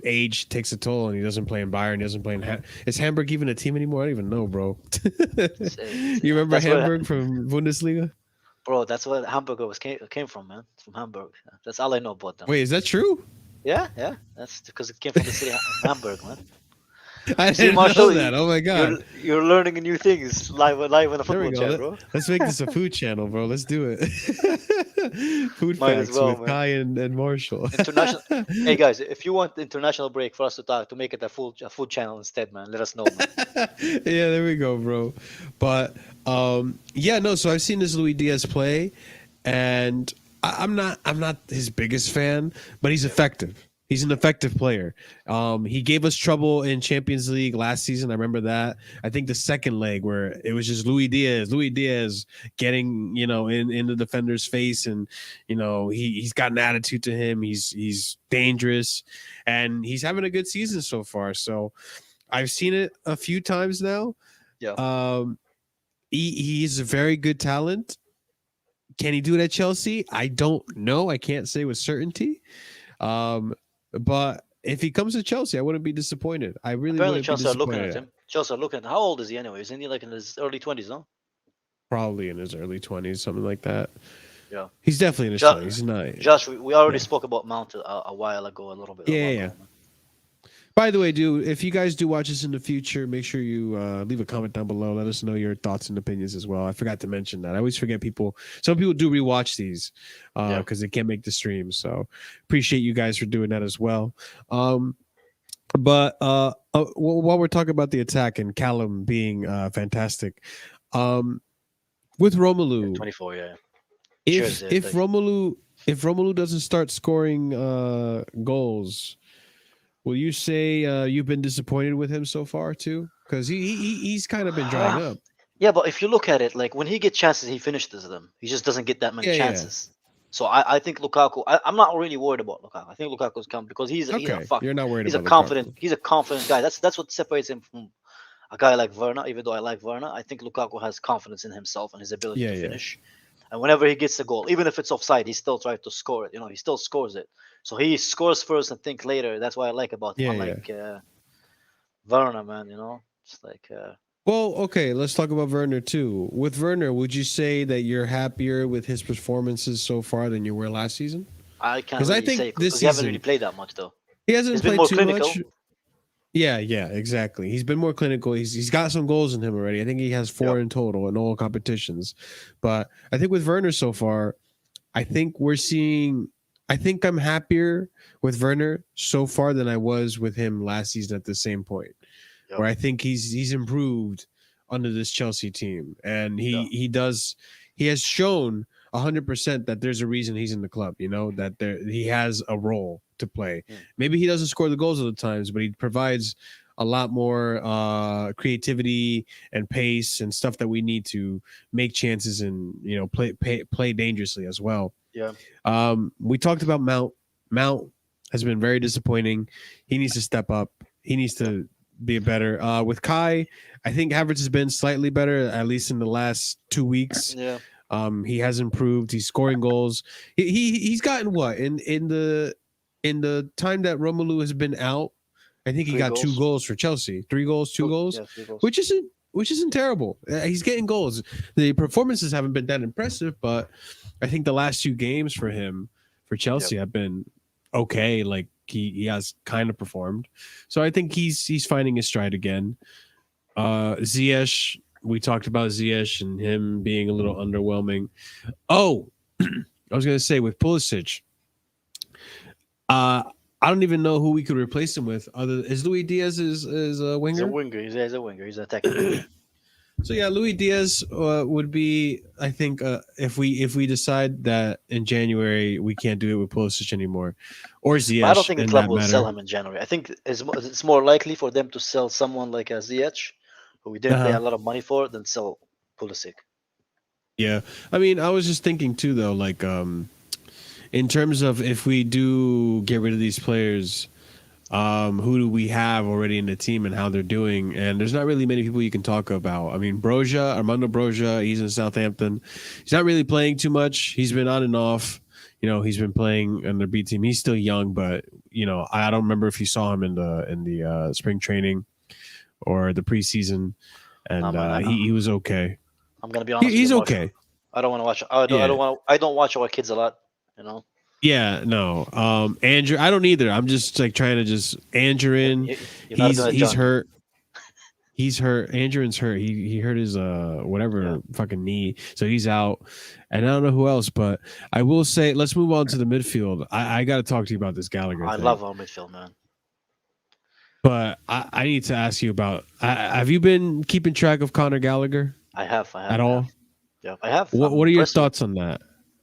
age takes a toll, and he doesn't play in Bayern. He doesn't play in. Is Hamburg even a team anymore? I don't even know, bro. You remember Hamburg from Bundesliga? Bro, that's where Hamburg came from, man. It's from Hamburg. That's all I know about them. Wait, is that true? Yeah. That's because it came from the city of Hamburg, man. I didn't know that. Oh my god! You're learning new things live on a football chat, bro. Let's make this a food channel, bro. Let's do it. Food Might facts with Kai and Marshall. Hey guys, if you want the international break for us to make it a food channel instead, man, let us know, man. Yeah, there we go, bro. But so I've seen this Luis Diaz play, and I'm not his biggest fan, but he's effective. He's an effective player. He gave us trouble in Champions League last season. I remember that. I think the second leg where it was just Luis Diaz getting, in the defender's face, and he's got an attitude to him. He's dangerous, and he's having a good season so far. So I've seen it a few times now. Yeah. He's a very good talent. Can he do it at Chelsea? I don't know. I can't say with certainty. But if he comes to Chelsea, I wouldn't be disappointed. I really wouldn't be disappointed. Chelsea are looking at him. Chelsea are looking at him. How old is he anyway? Isn't he like in his early 20s, no? Probably in his early 20s, something like that. Yeah. He's definitely in his 20s. He's not. Josh, we already spoke about Mount a while ago, a little bit. Yeah. By the way, dude, if you guys do watch this in the future, make sure you leave a comment down below. Let us know your thoughts and opinions as well. I forgot to mention that. I always forget some people do rewatch these because they can't make the stream. So appreciate you guys for doing that as well. But while we're talking about the attack and Callum being fantastic, with Romelu, 24, yeah. If Romelu doesn't start scoring goals, will you say you've been disappointed with him so far too? Because he's kind of been drying up. Yeah, but if you look at it, like when he gets chances, he finishes them. He just doesn't get that many chances. So I think Lukaku. I'm not really worried about Lukaku. I think Lukaku's coming because he's a You're not worried. He's about a confident. Lukaku. He's a confident guy. That's what separates him from a guy like Werner. Even though I like Werner, I think Lukaku has confidence in himself and his ability to finish. And whenever he gets a goal, even if it's offside, he still tries to score it. You know, he still scores it. So he scores first and think later. That's what I like about him. Yeah, yeah. Unlike Werner, man, you know, it's like Well, okay, let's talk about Werner too. With Werner, would you say that you're happier with his performances so far than you were last season? I can't Because I really say think this because he haven't really season played that much though. he He's hasn't been played more too much. clinical. Yeah, yeah, exactly. He's been more clinical. He's got some goals in him already. I think he has 4 Yep. in total in all competitions. But I think with Werner so far, I think we're seeing. I think I'm happier with Werner so far than I was with him last season at the same point. Yep. Where I think he's improved under this Chelsea team, and Yeah. he has shown 100% that there's a reason he's in the club. You know that he has a role to play. Mm. Maybe he doesn't score the goals all the times, but he provides a lot more creativity and pace and stuff that we need to make chances and play dangerously as well. Yeah. We talked about Mount. Mount has been very disappointing. He needs to step up. He needs to be better. With Kai, I think Havertz has been slightly better, at least in the last 2 weeks. Yeah. He has improved. He's scoring goals. He's gotten what in the time that Romelu has been out. I think he 3 got 2 goals. goals for Chelsea. 3 goals, 2 goals, Yeah, 3 goals. which isn't terrible. He's getting goals. The performances haven't been that impressive, but I think the last 2 games for him for Chelsea have been okay. Like he has kind of performed. So I think he's finding his stride again. Ziyech, we talked about Ziyech and him being a little underwhelming. Oh, I was gonna say with Pulisic, I don't even know who we could replace him with. Is Luis Diaz is a winger? He's a winger. He's a winger. He's an attacking. So yeah, Luis Diaz would be. I think if we decide that in January we can't do it with Pulisic anymore, or Ziyech, But I don't think the in club that will matter. sell him in January. I think it's more likely for them to sell someone like a Ziyech, who we didn't pay a lot of money for, than sell Pulisic. Yeah, I mean, I was just thinking too, though, like in terms of if we do get rid of these players, who do we have already in the team and how they're doing? And there's not really many people you can talk about. I mean, Armando Broja, he's in Southampton. He's not really playing too much. He's been on and off. You know, he's been playing on their B team. He's still young, but you know, I don't remember if you saw him in the spring training or the preseason, and he was okay. I'm gonna be honest. He's with you, okay. I don't want to watch. I don't want. I don't watch our kids a lot. You know. Yeah, no. Andrew, I don't either. I'm just like trying to just Andrew in. You're not He's gonna he's judge. hurt. He's hurt. Andrew's hurt. He hurt his whatever fucking knee, so he's out. And I don't know who else, but I will say let's move on to the midfield. I got to talk to you about this Gallagher I thing. love our midfield, man. But I need to ask you about. Have you been keeping track of Conor Gallagher? I have. At all? Yeah, I have. What are your thoughts on that?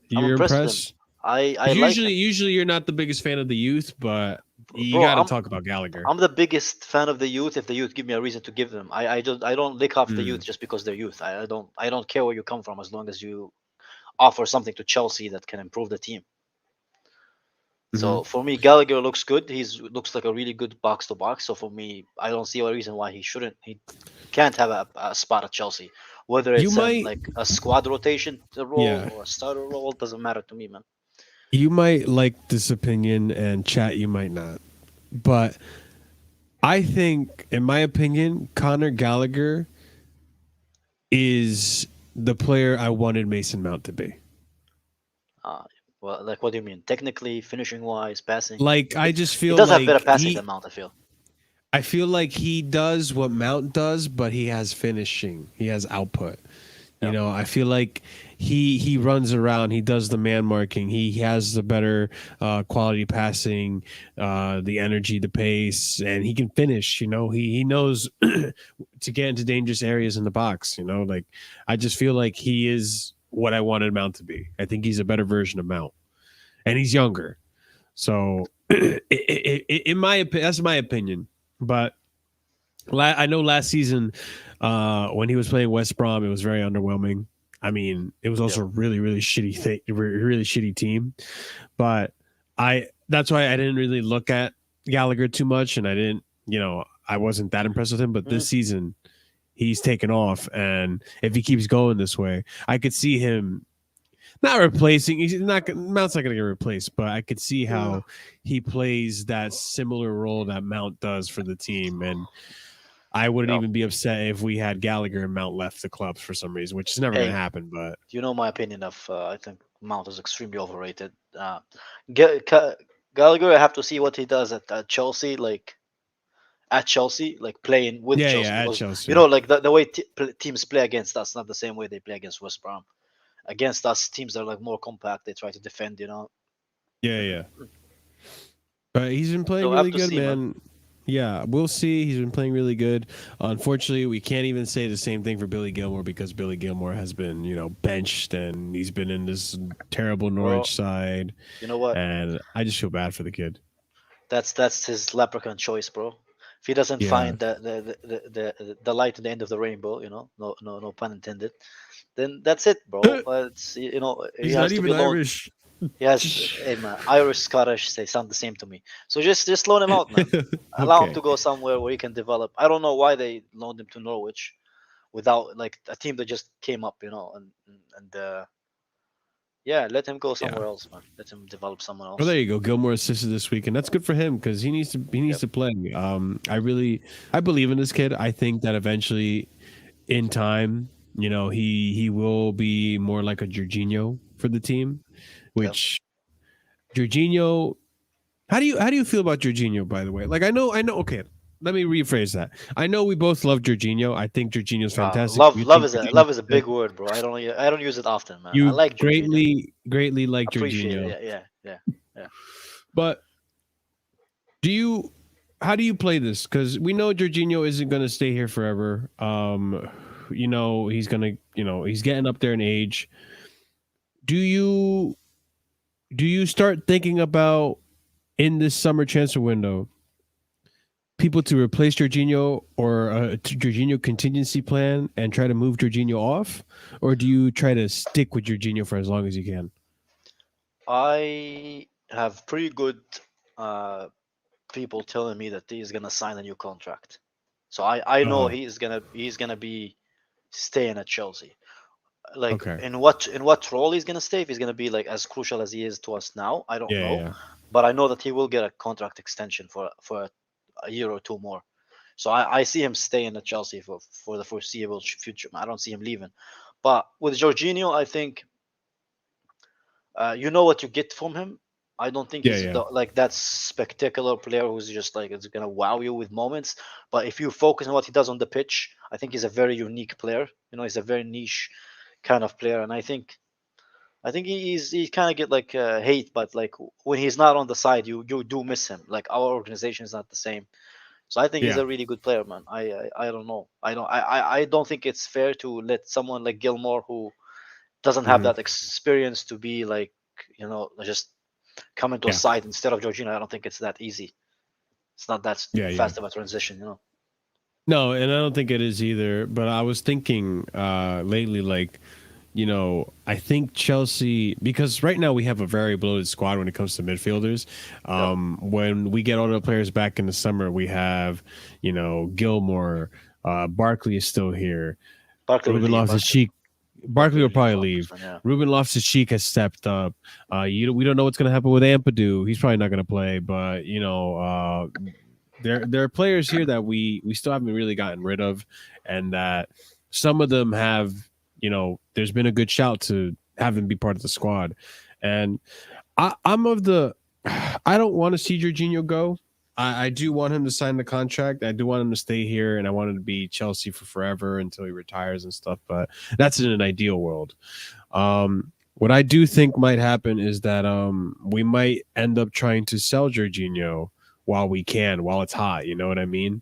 You're impressed with him. impressed? I Usually you're not the biggest fan of the youth, but you got to talk about Gallagher. I'm the biggest fan of the youth if the youth give me a reason to give them. I don't lick off the youth just because they're youth. I don't care where you come from as long as you offer something to Chelsea that can improve the team. So for me, Gallagher looks good. Looks like a really good box to box. So for me, I don't see a reason why he can't have a spot at Chelsea. Whether it's like a squad rotation role or a starter role, doesn't matter to me, man. You might like this opinion, and chat, you might not. But I think, in my opinion, Conor Gallagher is the player I wanted Mason Mount to be. Well, like, what do you mean? Technically, finishing wise, passing? Like, I just feel he does like have better passing than Mount, I feel. I feel like he does what Mount does, but he has finishing. He has output. You know, I feel like he runs around. He does the man marking. He has the better quality passing, the energy, the pace, and he can finish. You know, he knows to get into dangerous areas in the box. You know, like I just feel like he is what I wanted Mount to be. I think he's a better version of Mount, and he's younger. So, in my opinion, that's my opinion. But I know last season when he was playing West Brom, it was very underwhelming. I mean, it was also really, really shitty really shitty team. But that's why I didn't really look at Gallagher too much, and I wasn't that impressed with him. But this season, he's taken off, and if he keeps going this way, I could see him. not replacing. He's not. Mount's not going to get replaced, but I could see Yeah. how he plays that similar role that Mount does for the team, and I wouldn't Yeah. even be upset if we had Gallagher and Mount left the clubs for some reason, which is never going to Hey, happen. But you know my opinion of I think Mount is extremely overrated. Gallagher, I have to see what he does at Chelsea, like at Chelsea, like playing with yeah, Chelsea, yeah, at because you Chelsea, know, like the way teams play against us, not the same way they play against West Brom. Against us, teams are like more compact. They try to defend, you know. yeah, yeah. But he's been playing So I have really to good, see, man. man. Yeah, we'll see. He's been playing really good. Unfortunately, we can't even say the same thing for Billy Gilmore because Billy Gilmore has been, benched and he's been in this terrible Bro, Norwich side. you know what? And I just feel bad for the kid. That's his leprechaun choice, bro. If he doesn't Yeah. find the light at the end of the rainbow, you know, no pun intended, then that's it, bro. It's, you know, he He's not has to be even alone. Irish. He has, hey man, Irish, Scottish, they sound the same to me. So just loan him out, man. Allow him Okay. to go somewhere where he can develop. I don't know why they loaned him to Norwich without like a team that just came up, you know, and yeah, let him go Yeah. somewhere else, man. Let him develop someone Well, there else. you go. Gilmore assisted this week, and that's good for him because he needs Yep. to play. I believe in this kid. I think that eventually, in time, he will be more like a Jorginho for the team. Yep. Which Jorginho, how do you feel about Jorginho? By the way, like I know. Okay, let me rephrase that. I know we both love Jorginho. I think Jorginho's fantastic. Love You think love Jorginho's is a big fantastic. word, bro. I don't use it often, man. I You like Jorginho. greatly like Appreciate it. Jorginho, Yeah, yeah, yeah. but do you how do you play this? Because we know Jorginho isn't going to stay here forever. He's gonna, he's getting up there in age. Do you start thinking about in this summer transfer window people to replace Jorginho or a Jorginho contingency plan and try to move Jorginho off, or do you try to stick with Jorginho for as long as you can? I have pretty good uh, people telling me that he's gonna sign a new contract. So I know Uh, he's gonna be staying at Chelsea. Like okay. in what role he's gonna stay? If he's gonna be like as crucial as he is to us now, I don't Yeah, know. yeah, But I know that he will get a contract extension for a year or two more. So I see him staying at Chelsea for the foreseeable future. I don't see him leaving. But with Jorginho, I think you know what you get from him. I don't think yeah, he's yeah, like that spectacular player who's just like it's gonna wow you with moments. But if you focus on what he does on the pitch, I think he's a very unique player. You know, he's a very niche kind of player, and I think he kind of get like hate, but like when he's not on the side, you do miss him. Like our organization is not the same, so I think he's yeah. a really good player, man. I don't know. I don't think it's fair to let someone like Gilmore who doesn't have Hmm. that experience to be like just come into a Yeah, side instead of Georgina. I don't think it's that easy. It's not that yeah, yeah. fast of a transition, No, and I don't think it is either. But I was thinking lately, like, I think Chelsea, because right now we have a very bloated squad when it comes to midfielders. Yep. When we get all the players back in the summer, we have, Gilmore, Barkley is still here, Barkley will Ruben leave. Loftus Cheek. Barkley Barkley will will leave probably on this leave. one. Yeah. Ruben Loftus Cheek has stepped up. We don't know what's going to happen with Ampadu. He's probably not going to play, but there are players here that we still haven't really gotten rid of, and that some of them have. There's been a good shout to have them be part of the squad, and I'm of the. I don't want to see Jorginho go. I do want him to sign the contract. I do want him to stay here, and I want him to be Chelsea for forever until he retires and stuff. But that's in an ideal world. What I do think might happen is that we might end up trying to sell Jorginho while it's hot. You know what I mean?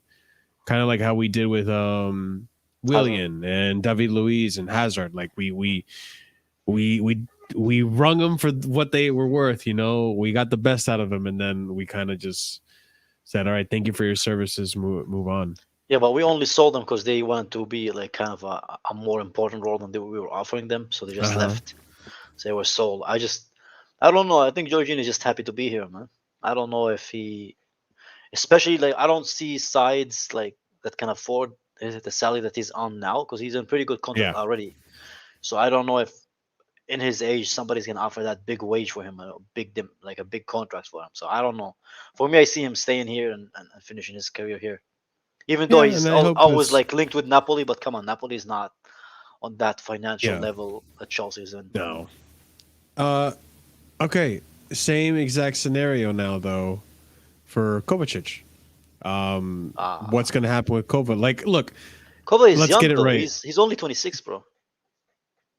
Kind of like how we did with Hazard. Willian and David Luiz and Hazard. Like we we we wrung them for what they were worth. We got the best out of them, and then we kind of just said, "All right, thank you for your services. Move on." Yeah, but we only sold them because they wanted to be like kind of a more important role than we were offering them. So they Uh just huh. left. So they were sold. I don't know. I think Jorginho is just happy to be here, man. I don't know if especially like I don't see sides like that can afford the salary that he's on now because he's in pretty good contract Yeah. already. So I don't know in his age, somebody's gonna offer that big wage for him, like a big contract for him. So I don't know. For me, I see him staying here and finishing his career here. Even though Yeah, he's and I hope always this. like linked with Napoli, but come on, Napoli is not on that financial Yeah, level that Chelsea is in. no. Uh, okay. Same exact scenario now though for Kovacic. What's Ah, going to happen with Kova? Like, look, Kova is let's get young it though. right. He's only 26, bro.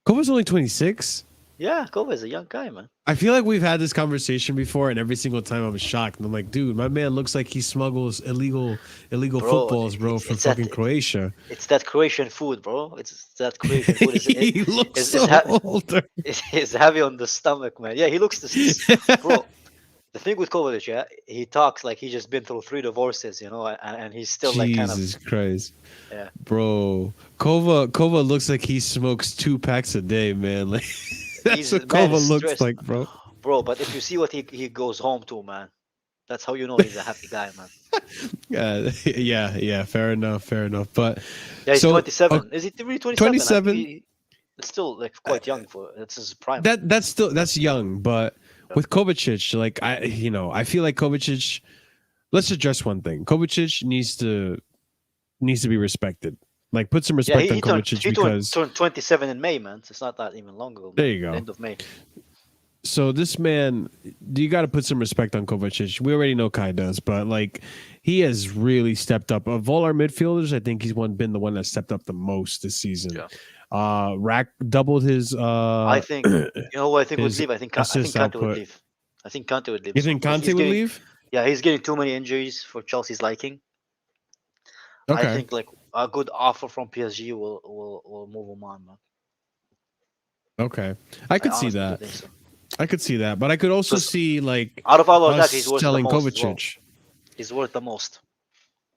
Kova's only 26. Yeah, Kova is a young guy, man. I feel like we've had this conversation before, and every single time I'm shocked. And I'm like, dude, my man looks like he smuggles illegal Bro, footballs, bro, it's from it's that fucking Croatia. it's that Croatian food, bro. It's that Croatian food He looks is so older. is heavy on the stomach, man. Yeah, he looks this, bro. The thing with Kovacic, yeah, he talks like he's just been through 3 divorces, and he's still like kind of, Jesus Christ, yeah. bro. Kova looks like he smokes 2 packs a day, man. Like that's He's what man Kova is looks stressed, like, bro. bro. But if you see what he goes home to, man, that's how you know he's a happy guy, man. Yeah. Fair enough, fair enough. But Yeah, he's so 27. Is he really 27? I think 27. it's still like quite young for it's his prime. That's young, but Yeah. with Kovacic, like I feel like Kovacic. Let's address one thing. Kovacic needs to be respected. Like put some Yeah, respect on Kovacic because turned 27 in May, man. So it's not that even long ago, there man. you go. End of May. So this man, you got to put some respect on Kovacic. We already know Kai does, but like he has really stepped up. Of all our midfielders, I think he's been the one that stepped up the most this season. Yeah. Rack doubled his I think you know what I think would his leave. I think assist Kante would output. leave. I think Kante would leave You as well think because Conte would leave? yeah, he's getting too many injuries for Chelsea's liking. I Okay. think like a good offer from PSG will move him on, man. Okay. I I could see honestly do that. think so. I could see that, but I could also Because see like out of all our attack, us he's worth the selling most as well. Kovacic. He's worth the most.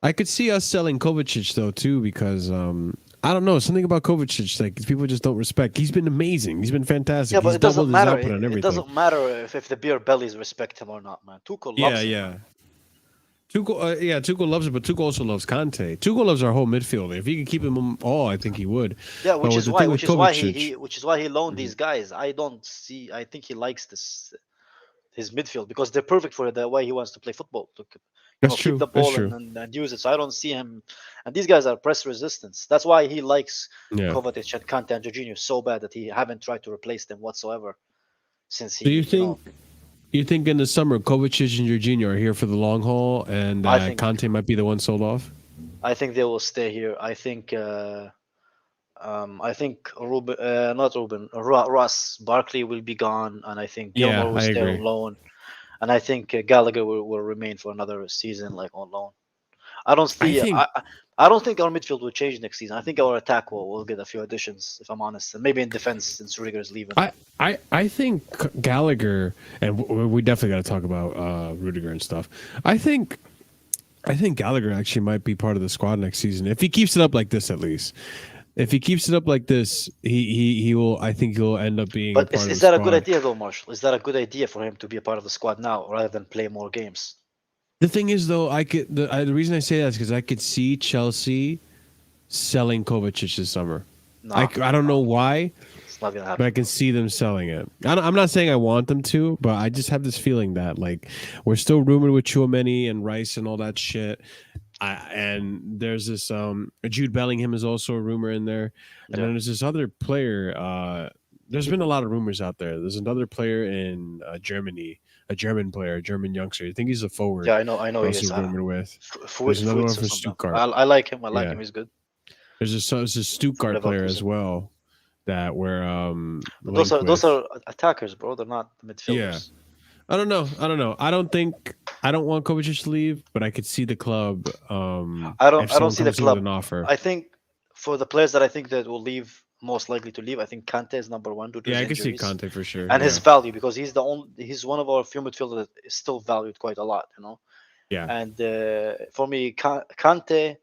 I could see us selling Kovacic though too because I don't know, something about Kovacic like people just don't respect. He's been amazing. He's been fantastic. Yeah, but He's it doesn't doubled his matter. output on It everything. doesn't matter if the beer bellies respect him or not, man. Tuchel Yeah, loves him, yeah. man. Tuchel loves it, but Tuchel also loves Conte. Tuchel loves our whole midfielder. If he could keep him all, I think he would. Yeah, But with the thing with Kovacic, which is why he loaned Mhm. these guys. I think he likes this his midfield because they're perfect for the way he wants to play football. To That's keep true. the That's ball true. and use it. So I don't see him. And these guys are press resistance. That's why he likes Yeah. Kovacic and Kante and Jorginho so bad that he haven't tried to replace them whatsoever since Do he, you think in the summer Kovacic and Jorginho are here for the long haul, and I think Conte might be the one sold off? I think they will stay here. I think Ruben, not Ruben, Ross Barkley will be gone, and I think Yeah, Gilmore will I stay agree. on loan, and I think Gallagher will remain for another season, like on loan. I don't I see. think I don't think our midfield will change next season. I think our attack will get a few additions, if I'm honest, and maybe in defense since Rudiger is leaving. I think Gallagher, and we definitely got to talk about Rudiger and stuff. I think Gallagher actually might be part of the squad next season if he keeps it up like this. At least if he keeps it up like this, he will. I think he'll end up being a But part of is the that a good squad. idea though, Marshall? Is that a good idea for him to be a part of the squad now rather than play more games? The thing is, though, the reason I say that is because I could see Chelsea selling Kovacic this summer. No, I don't know no, why, it's not gonna but I happen, can bro. see them selling it. I'm not saying I want them to, but I just have this feeling that like we're still rumored with Chouameni and Rice and all that shit. And there's this Jude Bellingham is also a rumor in there, and Yeah, then there's this other player. There's been a lot of rumors out there. There's another player in Germany, a German player, a German youngster. I think he's a forward. yeah, I know he Also is. rumored with. There's another one Fuitz or from something. Stuttgart. I like him. I like Yeah, him. He's good there's a from Stuttgart player as Leverkusen. well that we're But linked those with. are attackers, bro. They're not Yeah, midfielders. I don't know. I don't want Kovacic to leave, but I could see the club if I don't someone see the comes in with club. an offer. I think for the players that I think that will leave, most likely to leave, I think Kante is number one due to Yeah, his I could see injuries Conte for sure. and his Yeah, value because he's one of our few midfielders that is still valued quite a lot. yeah. And for me, Kante,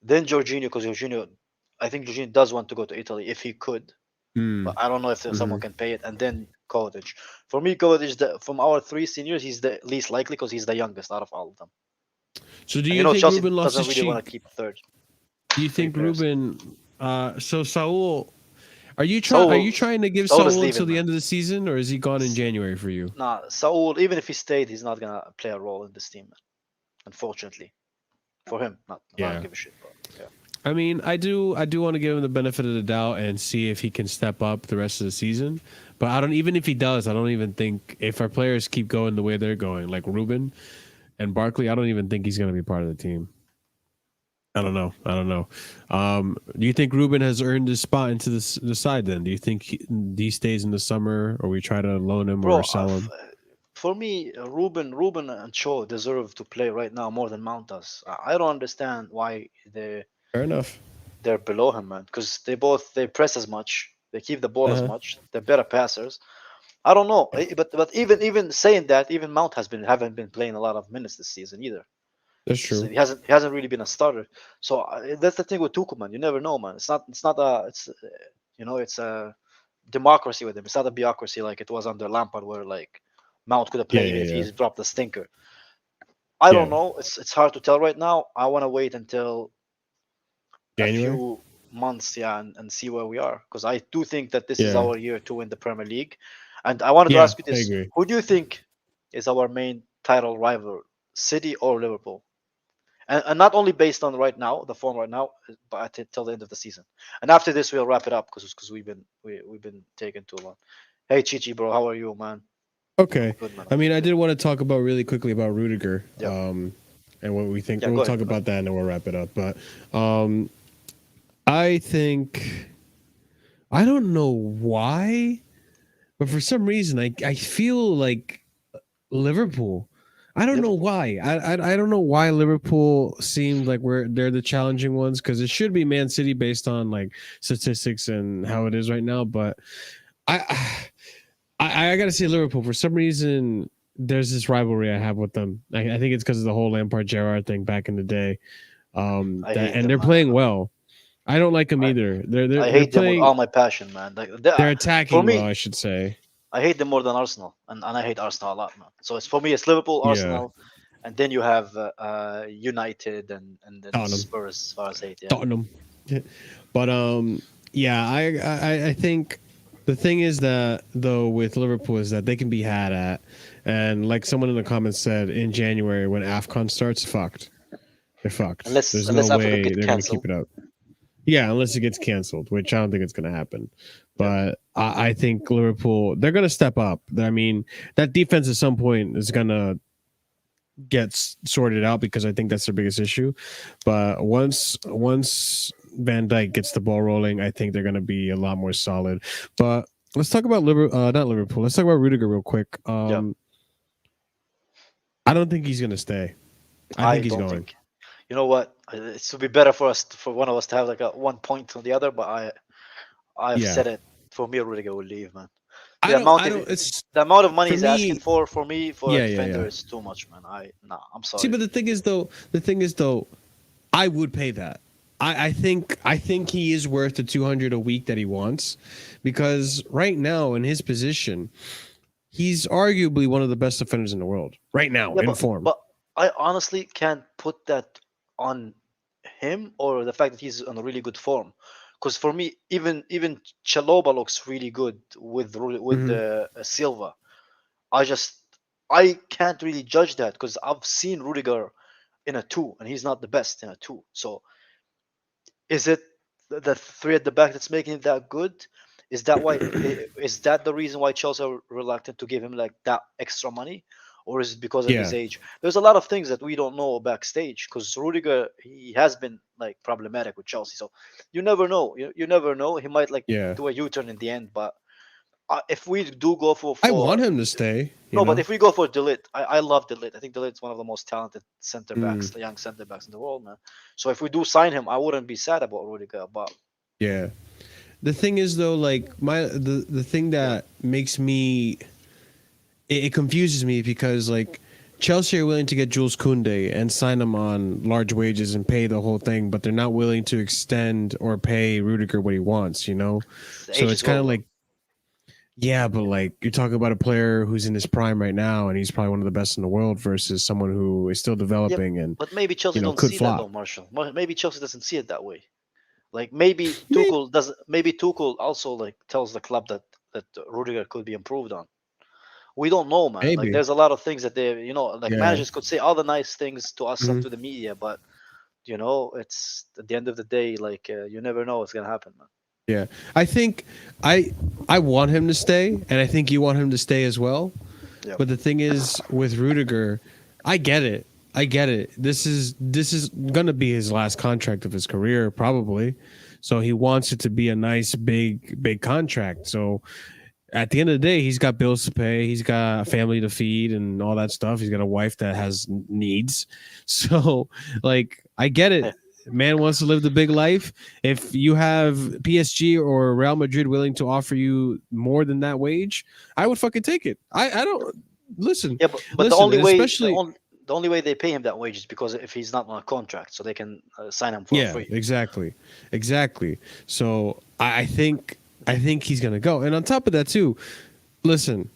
then Jorginho because I think Jorginho does want to go to Italy if he could, but Mm, I don't know if hmm. someone can pay it. And then Kovacic. For me, Kovacic, from our three seniors, he's the least likely because he's the youngest out of all of them. So do And you think Chelsea Ruben lost doesn't his really want to cheek? keep third Do you three think players. Ruben? So Saul, Are you Saul, trying to give Saul is Saul until leaving, the man. end of the season, or is he gone in January for you? Nah, Saul, even if he stayed, he's not gonna play a role in this team, man. Unfortunately, for him, not. I don't Yeah. give a shit, but yeah. I mean, I do want to give him the benefit of the doubt and see if he can step up the rest of the season. But I don't even if he does, I don't even think if our players keep going the way they're going, like Ruben and Barkley, I don't even think he's going to be part of the team. I don't know. I don't know. Do you think Ruben has earned his spot into the side? Then do you think he stays in the summer, or we try to loan him or Bro, sell him? for me, Ruben and Shaw deserve to play right now more than Mount does. I don't understand why Fair enough. they're below him, man. Because they press as much, they keep the ball as Uh-huh. much, they're better passers. I don't know, Yeah, but even saying that, even Mount haven't been playing a lot of minutes this season either. that's So true. he hasn't really been a starter. So that's the thing with Tuchel, man. You never know, man. It's not a it's it's a democracy with him. It's not a bureaucracy like it was under Lampard, where like Mount could have Yeah, played even yeah, if yeah, he's dropped a stinker. I don't yeah. know. It's hard to tell right now. I want to wait until a January. few months, yeah, and see where we are, because I do think that this is Yeah, our year to win the Premier League. And I wanted to yeah. ask you I this: agree. who do you think is our main title rival, City or Liverpool? And not only based on right now, the form right now, but till the end of the season. And after this, we'll wrap it up because we've been taking too long. Hey Chichi, bro, how are you, man? I'm Okay. good, man. I I'm mean, good. I Yeah, did want to talk about really quickly about Rudiger, yeah, and what we think. yeah. We'll Go ahead, talk go ahead. about that and then we'll wrap it up. But um, I think I don't know why, but for some reason, I feel like Liverpool. I don't know Liverpool. why. I don't know why Liverpool seemed like they're the challenging ones, because it should be Man City based on like statistics and how it is right now. But I I gotta say Liverpool for some reason. There's this rivalry I have with them. I think it's because of the whole Lampard Gerrard thing back in the day. I That hate and them, they're man. playing well. I don't like them I either. I They're hate them with playing. all my passion, man. Like They're for attacking well, me, I should say. I hate them more than Arsenal, and I hate Arsenal a lot, man. So it's for me, it's Liverpool, Yeah, Arsenal, and then you have United and then Tottenham, Spurs as far as hate. Yeah, Tottenham. But yeah, I think the thing is that though with Liverpool is that they can be had at, and like someone in the comments said in January when Afcon starts, fucked. They're fucked. unless There's no unless Africa way get they're gonna keep cancelled. it up. Yeah, unless it gets canceled, which I don't think it's going to happen. Yeah, But I think Liverpool, they're going to step up. I mean, that defense at some point is going to get sorted out because I think that's their biggest issue. But once Van Dijk gets the ball rolling, I think they're going to be a lot more solid. But let's talk about not Liverpool. Let's talk about Rudiger real quick. yeah. I don't think he's going to stay. I I think he's don't going. think. You know what? It would be better for us for one of us to have like a 1 point on the other. But I've Yeah. said it. For me, Rudiger will leave, man. The amount I of don't, it's the amount of money for he's asking me. for me for a Yeah, yeah, defender yeah. is too much, man. I'm See, sorry. but the thing is though, I would pay that. I think he is worth the 200 a week that he wants, because right now in his position, he's arguably one of the best defenders in the world right now Yeah, in but form. but I honestly can't put that on him or the fact that he's on a really good form. Because for me, even Chaloba looks really good with Hmm. Silva. I just I can't really judge that because I've seen Rudiger in a two, and he's not the best in a two. So is it the three at the back that's making it that good? Is that why? Is that the reason why Chelsea are reluctant to give him like that extra money, or is it because of his Yeah, age? There's a lot of things that we don't know backstage because Rudiger he has been like problematic with Chelsea. So you never know. You never know. He might like yeah. do a U-turn in the end. But if we do go I for want him to stay. You no, but know. if we go for Delit, I love Delit. I think Delit's one of the most talented center backs, Mm, the young center backs in the world, man. So if we do sign him, I wouldn't be sad about Rudiger. But yeah. The thing is though, like the thing yeah, that makes me it confuses me because like Chelsea are willing to get Jules Koundé and sign him on large wages and pay the whole thing, but they're not willing to extend or pay Rudiger what he wants, you know? the So age it's as kind well, of bro. like, yeah, but like you're talking about a player who's in his prime right now and he's probably one of the best in the world versus someone who is still Yeah, developing and, but maybe Chelsea don't could see that though, flop. Marshall. Maybe Chelsea doesn't see it that way. Like maybe Maybe. Tuchel does. Maybe Tuchel also like tells the club that Rudiger could be improved on. We don't know, man. Like Maybe. there's a lot of things that they, like Yeah. managers could say all the nice things to us and Mhm. to the media, but it's at the end of the day, like you never know what's gonna happen, man. Yeah. I think I I want him to stay, and I think you want him to stay as well. Yeah, But the thing is, with Rudiger, I get it. I get it. This is gonna be his last contract of his career, probably. So he wants it to be a nice, big contract. So at the end of the day, he's got bills to pay. He's got a family to feed and all that stuff. He's got a wife that has needs. So, like, I get yeah, it. Man wants to live the big life. If you have PSG or Real Madrid willing to offer you more than that wage, I would fucking take it. I don't listen, yeah. But the listen, only and way especially the only way they pay him that wage is because if he's not on a contract, so they can sign him for yeah, free. exactly, exactly. So I think he's gonna go. And on top of that too, listen,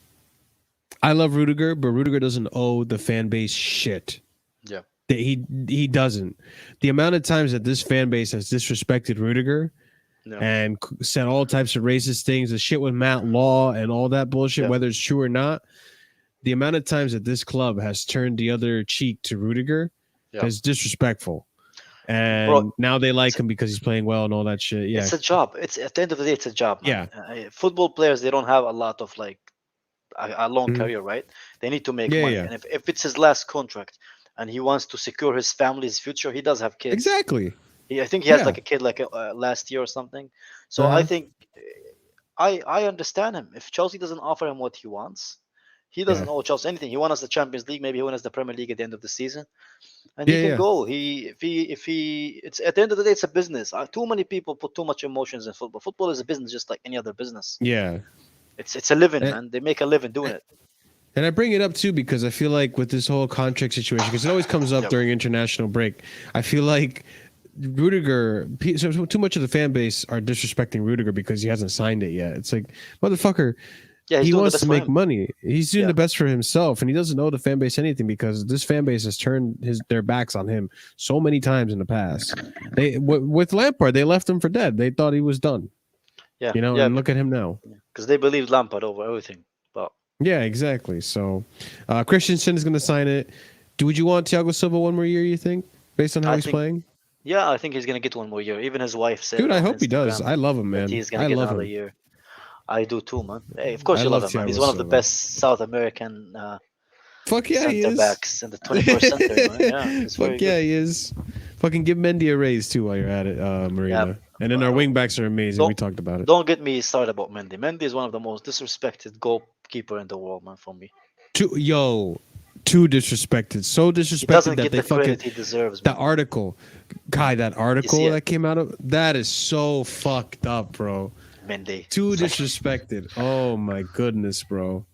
I love Rudiger, but Rudiger doesn't owe the fan base shit. Yeah, He doesn't. The amount of times that this fan base has disrespected Rudiger yeah, and said all types of racist things, the shit with Matt Law and all that bullshit, yeah, whether it's true or not, the amount of times that this club has turned the other cheek to Rudiger yeah. is disrespectful. Bro, And now they it's like him because he's playing well and all that shit. Yeah. it's a job. It's at the end of the day, it's a job, man. Yeah. Football players, they don't have a lot of like a long Mhm. career, right? They need to make Yeah. money, Yeah. and if it's his last contract and he wants to secure his family's future, he does have kids. Exactly. I think he has Yeah. like a kid like last year or something. So I Uh-huh. think I understand him. If Chelsea doesn't offer him what he wants, he Yeah. doesn't owe Chelsea anything. He won us the Champions League. Maybe he won us the Premier League at the end of the season, and he Yeah. can Yeah. go. If he, it's at the end of the day, it's a business. Too many people put too much emotions in football. Football is a business, just like any other business. Yeah. It's a living, And, man. They make a living doing it. and I bring it up too because I feel like with this whole contract situation, because it always comes up Yep. during international break, I feel like Rudiger, so too much of the fan base are disrespecting Rudiger because he hasn't signed it yet. It's like, motherfucker, Yeah, he's he doing the wants best to for make him. money. He's doing Yeah, the best for himself, and he doesn't owe the fan base anything because this fan base has turned their backs on him so many times in the past. With Lampard, they left him for dead. They thought he was done, yeah, yeah. and look at him now. Because they believe Lampard over everything. But Yeah, exactly. So, Christensen is going to sign it. Would you want Thiago Silva one more year? You think, based on how I he's think, playing? yeah, I think he's gonna get one more year. Even his wife said Dude, it I on hope he does. Instagram I love him, that man. he's gonna I get love another him. year. I do too, man. Hey, of course I you love love him, man. He's Thiago one of the Silva. best South American Fuck yeah, he center is. backs in the 21st century, man. Yeah, he's very Fuck yeah, good. he is. Fucking give Mendy a raise too while you're at it, Yeah, Marina. And then our uh, wing backs are amazing. don't We talked about it. don't get me started about Mendy. Mendy is one of the most disrespected goalkeeper in the world, man. For me, Too too disrespected. So he disrespected doesn't that get they the fucking credit he deserves, that man. article, that You see article it, that came out of that is so fucked up, bro. Mendy. Too It's like, disrespected. Oh my goodness, bro.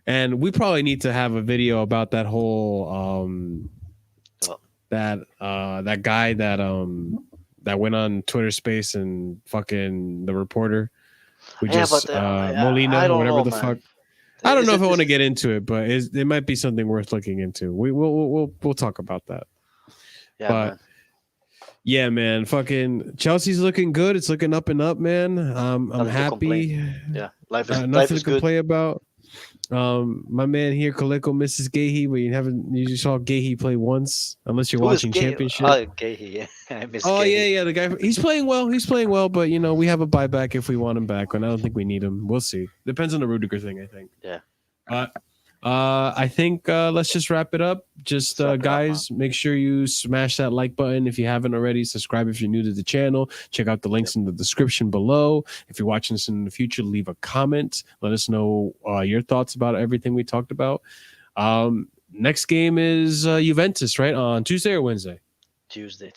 And we probably need to have a video about that whole oh, that guy that went on Twitter Space and fucking the reporter who yeah, just but I Molina, don't whatever know, the fuck. man. I don't Is know if it I want is to it, get into it, but it might be something worth looking into. We'll talk about that. yeah, But man. yeah, man, fucking Chelsea's looking good. It's looking up and up, man. I'm Nothing to complain. happy. Yeah, life Nothing to is good. complain about. My man here, Coleco misses Gahey, but you saw Gahey play once, unless you're Who is watching gay? Championship. Gahey. Yeah, I miss Oh Gahey. yeah, the guy. He's playing well. He's playing well, but we have a buyback if we want him back, and I don't think we need him. We'll see. Depends on the Rudiger thing, I think. Yeah. Uh, I think let's just wrap it up. Just Let's wrap it up, man. guys, make sure you smash that like button if you haven't already. Subscribe if you're new to the channel. Check out the links in the description below. If you're watching this in the future, leave a comment. Let us know your thoughts about everything we talked about. Next game is Juventus, right, on Tuesday or Wednesday? Tuesday.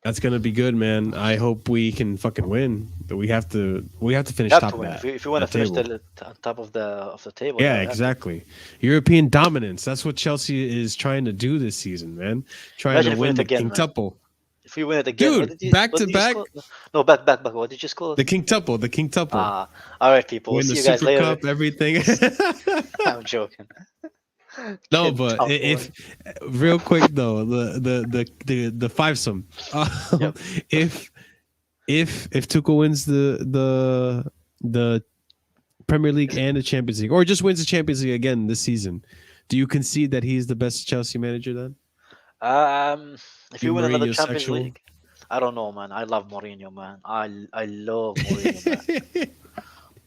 That's gonna be good, man. I hope we can fucking win. But we have to finish You have top to of win. that. If you want to that finish table. on top of the table, Yeah, you have to. exactly. European dominance. That's what Chelsea is trying to do this season, man. Trying Imagine to if we win win it the again, man. quintuple. If we win it again, Dude, back what to did you just back, call it? No, back. What did you just call the it? quintuple, the quintuple. All right, people. We'll Win the see you guys Super later. Cup, everything. I'm joking. No, Kid but top if one. real quick though, the fivesome. Yep. If if Tuchel wins the Premier League and the Champions League, or just wins the Champions League again this season, do you concede that he's the best Chelsea manager then? Um, if You you win another Mourinho Champions sexual? League, I don't know, man. I love Mourinho, man. I love Mourinho, man.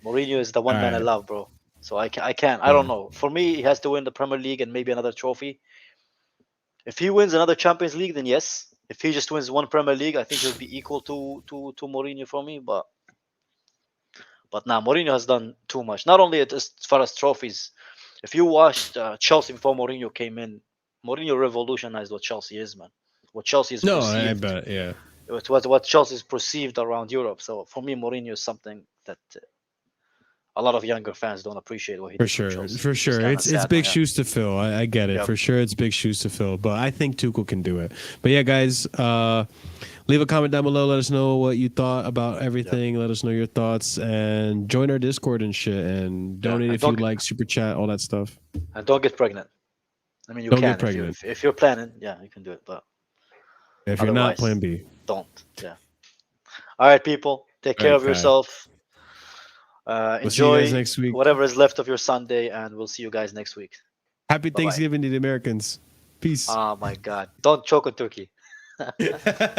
Mourinho is the All one man I right. love, bro. So I can't. I don't Yeah. know. For me, he has to win the Premier League and maybe another trophy. If he wins another Champions League, then yes. If he just wins one Premier League, I think he'll be equal to Mourinho for me. But now Mourinho has done too much. Not only as far as trophies. If you watched Chelsea before Mourinho came in, Mourinho revolutionized what Chelsea is, man. What Chelsea is No, I perceived. bet. Yeah. It's what Chelsea is perceived around Europe. So for me, Mourinho is something that a lot of younger fans don't appreciate what he For did for sure, Chelsea, for which is sure. kind of It's sad, man. big Yeah. shoes to fill. I get it. Yep. For sure, it's big shoes to fill. But I think Tuchel can do it. But yeah, guys, leave a comment down below. Let us know what you thought about everything. Let us know your thoughts and join our Discord and shit. And Yeah. donate And if you don't like, super chat, all that stuff. get pregnant. I mean, you Don't get can pregnant. if you're planning. Yeah, you can do it. But If you're not, otherwise, plan B. don't. Yeah. All right, people. Take All care right, of Kai. yourself. We'll see you guys Enjoy next week. whatever is left of your Sunday, and we'll see you guys next week. Happy Bye bye. Thanksgiving to the Americans. Peace. Oh my God! Don't choke on turkey.